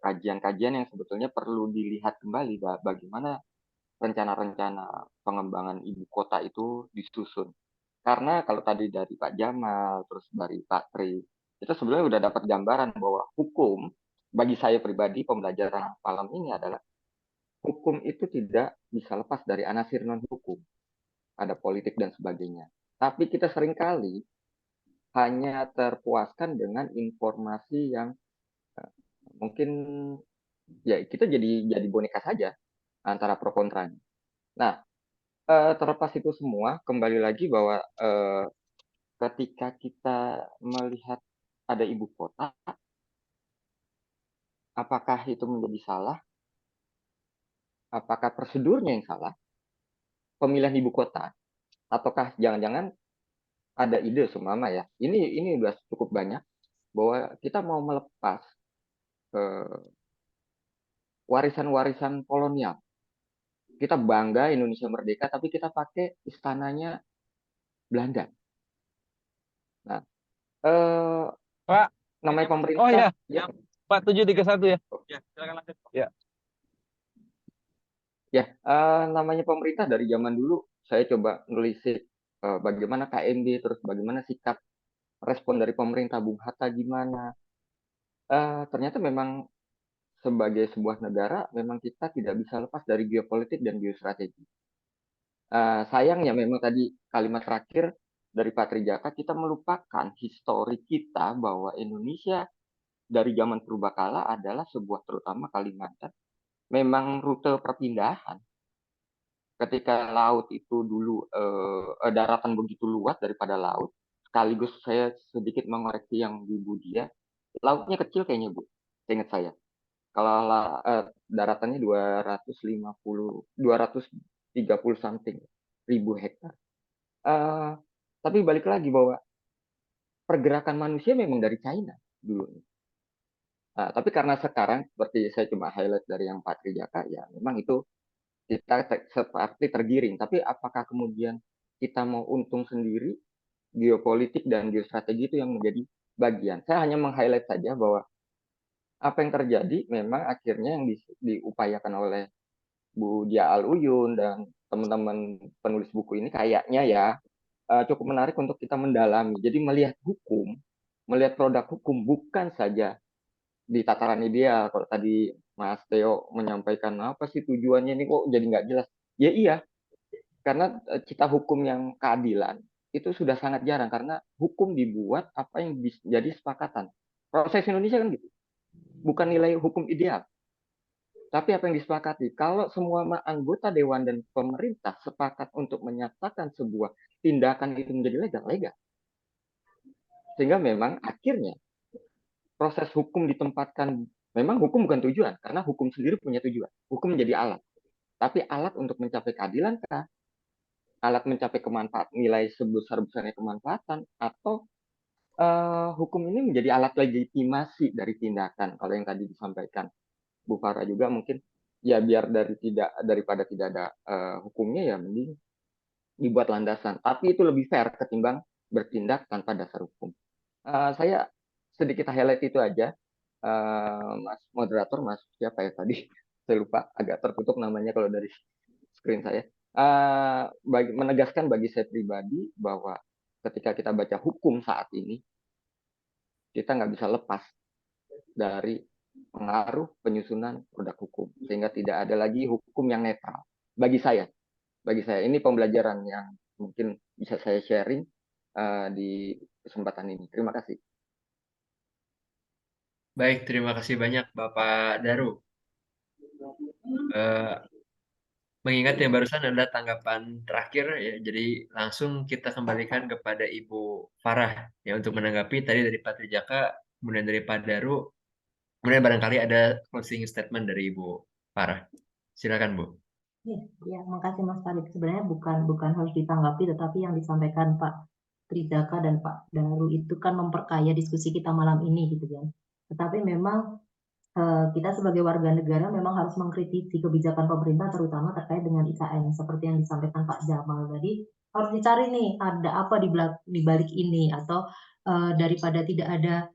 kajian-kajian yang sebetulnya perlu dilihat kembali bagaimana rencana-rencana pengembangan ibu kota itu disusun. Karena kalau tadi dari Pak Jamal, terus dari Pak Tri, itu sebenarnya udah dapat gambaran bahwa hukum, bagi saya pribadi, pembelajaran malam ini adalah hukum itu tidak bisa lepas dari anasir non-hukum. Ada politik dan sebagainya. Tapi kita seringkali hanya terpuaskan dengan informasi yang mungkin ya kita jadi boneka saja antara pro kontranya. Nah, terlepas itu semua, kembali lagi bahwa ketika kita melihat ada ibu kota, apakah itu menjadi salah? Apakah prosedurnya yang salah? Pemilihan ibu kota? Ataukah jangan-jangan ada ide seumpama ya? Ini udah cukup banyak bahwa kita mau melepas warisan-warisan kolonial. Kita bangga Indonesia merdeka, tapi kita pakai istananya Belanda. Nah, Pak, namanya pemerintah. oh ya, ya. Pak 731 ya. Ya, silakan lanjut. Ya. Ya, namanya pemerintah dari zaman dulu saya coba nulis bagaimana KMB, terus bagaimana sikap respon dari pemerintah, Bung Hatta gimana. Ternyata memang sebagai sebuah negara, memang kita tidak bisa lepas dari geopolitik dan geostrategi. Sayangnya memang tadi kalimat terakhir dari Pak Trijaka, kita melupakan histori kita bahwa Indonesia dari zaman purbakala adalah sebuah, terutama Kalimantan, memang rute perpindahan. Ketika laut itu dulu daratan begitu luas daripada laut, sekaligus saya sedikit mengoreksi yang Bu Dia, lautnya kecil kayaknya Bu, ingat saya. Kalau daratannya 230 something ribu hektar. Tapi balik lagi bahwa pergerakan manusia memang dari China dulu. Tapi karena sekarang seperti saya cuma highlight dari yang Pak Trijaka, ya memang itu kita seperti tergiring. Tapi apakah kemudian kita mau untung sendiri, geopolitik dan geostrategi itu yang menjadi bagian. Saya hanya meng-highlight saja bahwa apa yang terjadi memang akhirnya yang diupayakan oleh Bu Dia Al-Uyun dan teman-teman penulis buku ini kayaknya ya cukup menarik untuk kita mendalami. Jadi melihat hukum, melihat produk hukum bukan saja di tataran ideal. Kalau tadi Mas Theo menyampaikan apa sih tujuannya ini kok jadi nggak jelas. Ya iya, karena cita hukum yang keadilan itu sudah sangat jarang karena hukum dibuat apa yang jadi sepakatan. Proses Indonesia kan gitu. Bukan nilai hukum ideal. Tapi apa yang disepakati? Kalau semua anggota dewan dan pemerintah sepakat untuk menyatakan sebuah tindakan itu menjadi legal. Sehingga memang akhirnya proses hukum ditempatkan, memang hukum bukan tujuan, karena hukum sendiri punya tujuan. Hukum menjadi alat. Tapi alat untuk mencapai keadilan kah? Alat mencapai kemanfaatan, nilai sebesar-besarnya kemanfaatan, atau hukum ini menjadi alat legitimasi dari tindakan. Kalau yang tadi disampaikan Bu Farah juga mungkin ya biar daripada tidak ada hukumnya ya mending dibuat landasan. Tapi itu lebih fair ketimbang bertindak tanpa dasar hukum. Saya sedikit highlight itu aja. Mas moderator, Mas siapa ya tadi? Saya lupa, agak tertutup namanya kalau dari screen saya. Menegaskan bagi saya pribadi bahwa ketika kita baca hukum saat ini, kita nggak bisa lepas dari pengaruh penyusunan produk hukum. Sehingga tidak ada lagi hukum yang netral. Bagi saya ini pembelajaran yang mungkin bisa saya sharing di kesempatan ini. Terima kasih. Baik, terima kasih banyak Bapak Daru. Mengingat yang barusan ada tanggapan terakhir, ya, jadi langsung kita kembalikan kepada Ibu Farah ya untuk menanggapi tadi dari Pak Trijaka, kemudian dari Pak Daru, kemudian barangkali ada closing statement dari Ibu Farah. Silakan Bu. Ya, makasih Mas Farid. Sebenarnya bukan harus ditanggapi, tetapi yang disampaikan Pak Trijaka dan Pak Daru itu kan memperkaya diskusi kita malam ini gitu kan. Tetapi memang kita sebagai warga negara memang harus mengkritisi kebijakan pemerintah terutama terkait dengan IKN seperti yang disampaikan Pak Jamal tadi. harus dicari nih ada apa di balik ini, atau daripada tidak ada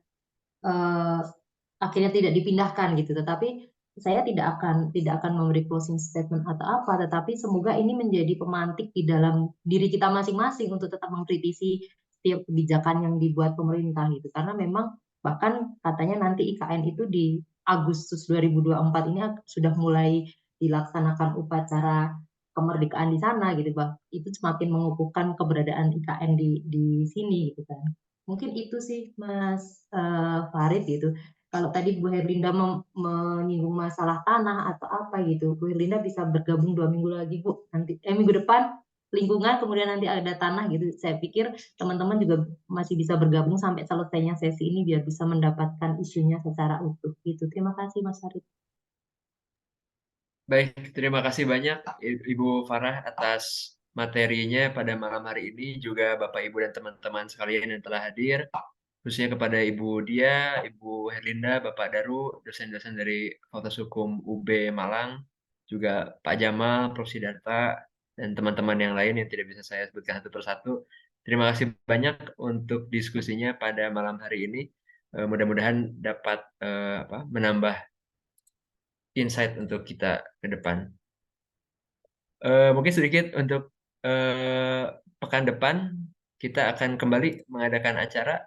akhirnya tidak dipindahkan gitu. Tetapi saya tidak akan memberi closing statement atau apa, tetapi semoga ini menjadi pemantik di dalam diri kita masing-masing untuk tetap mengkritisi setiap kebijakan yang dibuat pemerintah gitu. Karena memang bahkan katanya nanti IKN itu di Agustus 2024 ini sudah mulai dilaksanakan upacara kemerdekaan di sana gitu, Bang. Itu semakin mengukuhkan keberadaan IKN di sini gitu kan. Mungkin itu sih Mas Farid gitu. Kalau tadi Bu Herlinda menyinggung masalah tanah atau apa gitu, Bu Herlinda bisa bergabung 2 minggu lagi Bu. Nanti minggu depan lingkungan, kemudian nanti ada tanah gitu. Saya pikir teman-teman juga masih bisa bergabung sampai selesainya sesi ini biar bisa mendapatkan isunya secara utuh gitu. Terima kasih Mas Farid. Baik, terima kasih banyak Ibu Farah atas materinya pada malam hari ini, juga Bapak Ibu dan teman-teman sekalian yang telah hadir, khususnya kepada Ibu Dia, Ibu Herlinda, Bapak Daru, dosen-dosen dari Fakultas Hukum UB Malang, juga Pak Jamal, Prof. Sidarta, dan teman-teman yang lain yang tidak bisa saya sebutkan satu persatu. Terima kasih banyak untuk diskusinya pada malam hari ini. Mudah-mudahan dapat menambah insight untuk kita ke depan. Mungkin sedikit untuk pekan depan, kita akan kembali mengadakan acara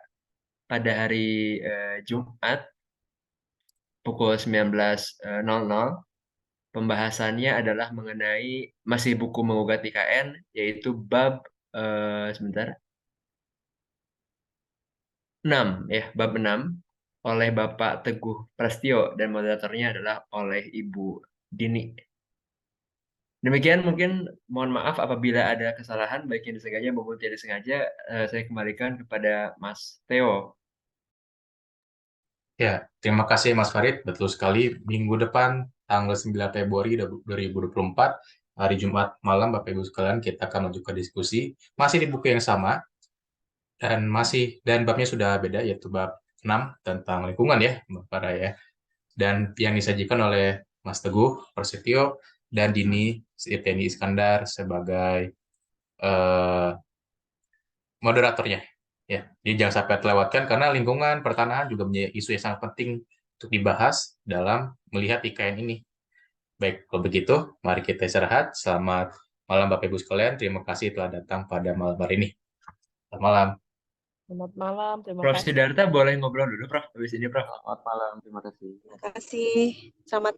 pada hari Jumat pukul 19.00. Pembahasannya adalah mengenai masih buku menggugat IKN, yaitu bab 6 ya, bab 6 oleh Bapak Teguh Prastio dan moderatornya adalah oleh Ibu Dini. Demikian, mungkin mohon maaf apabila ada kesalahan baik yang disengaja maupun tidak disengaja. Saya kembalikan kepada Mas Theo. Ya, terima kasih Mas Farid. Betul sekali, minggu depan tanggal 9 Februari 2024, hari Jumat malam, Bapak Ibu sekalian, kita akan lanjutkan diskusi. Masih di buku yang sama, dan babnya sudah beda, yaitu bab 6 tentang lingkungan ya, Bapak ya. Dan yang disajikan oleh Mas Teguh Prasetyo dan Dini Sirteni Iskandar sebagai moderatornya. Ya, jadi jangan sampai terlewatkan karena lingkungan pertanahan juga menjadi isu yang sangat penting untuk dibahas dalam melihat IKN ini. Baik, kalau begitu, mari kita istirahat. Selamat malam Bapak Ibu sekalian. Terima kasih telah datang pada malam hari ini. Selamat malam. Selamat malam, terima Prof. kasih. Sidarta boleh ngobrol dulu, Prof. Habis ini, Prof. Selamat malam, terima kasih. Terima kasih. Selamat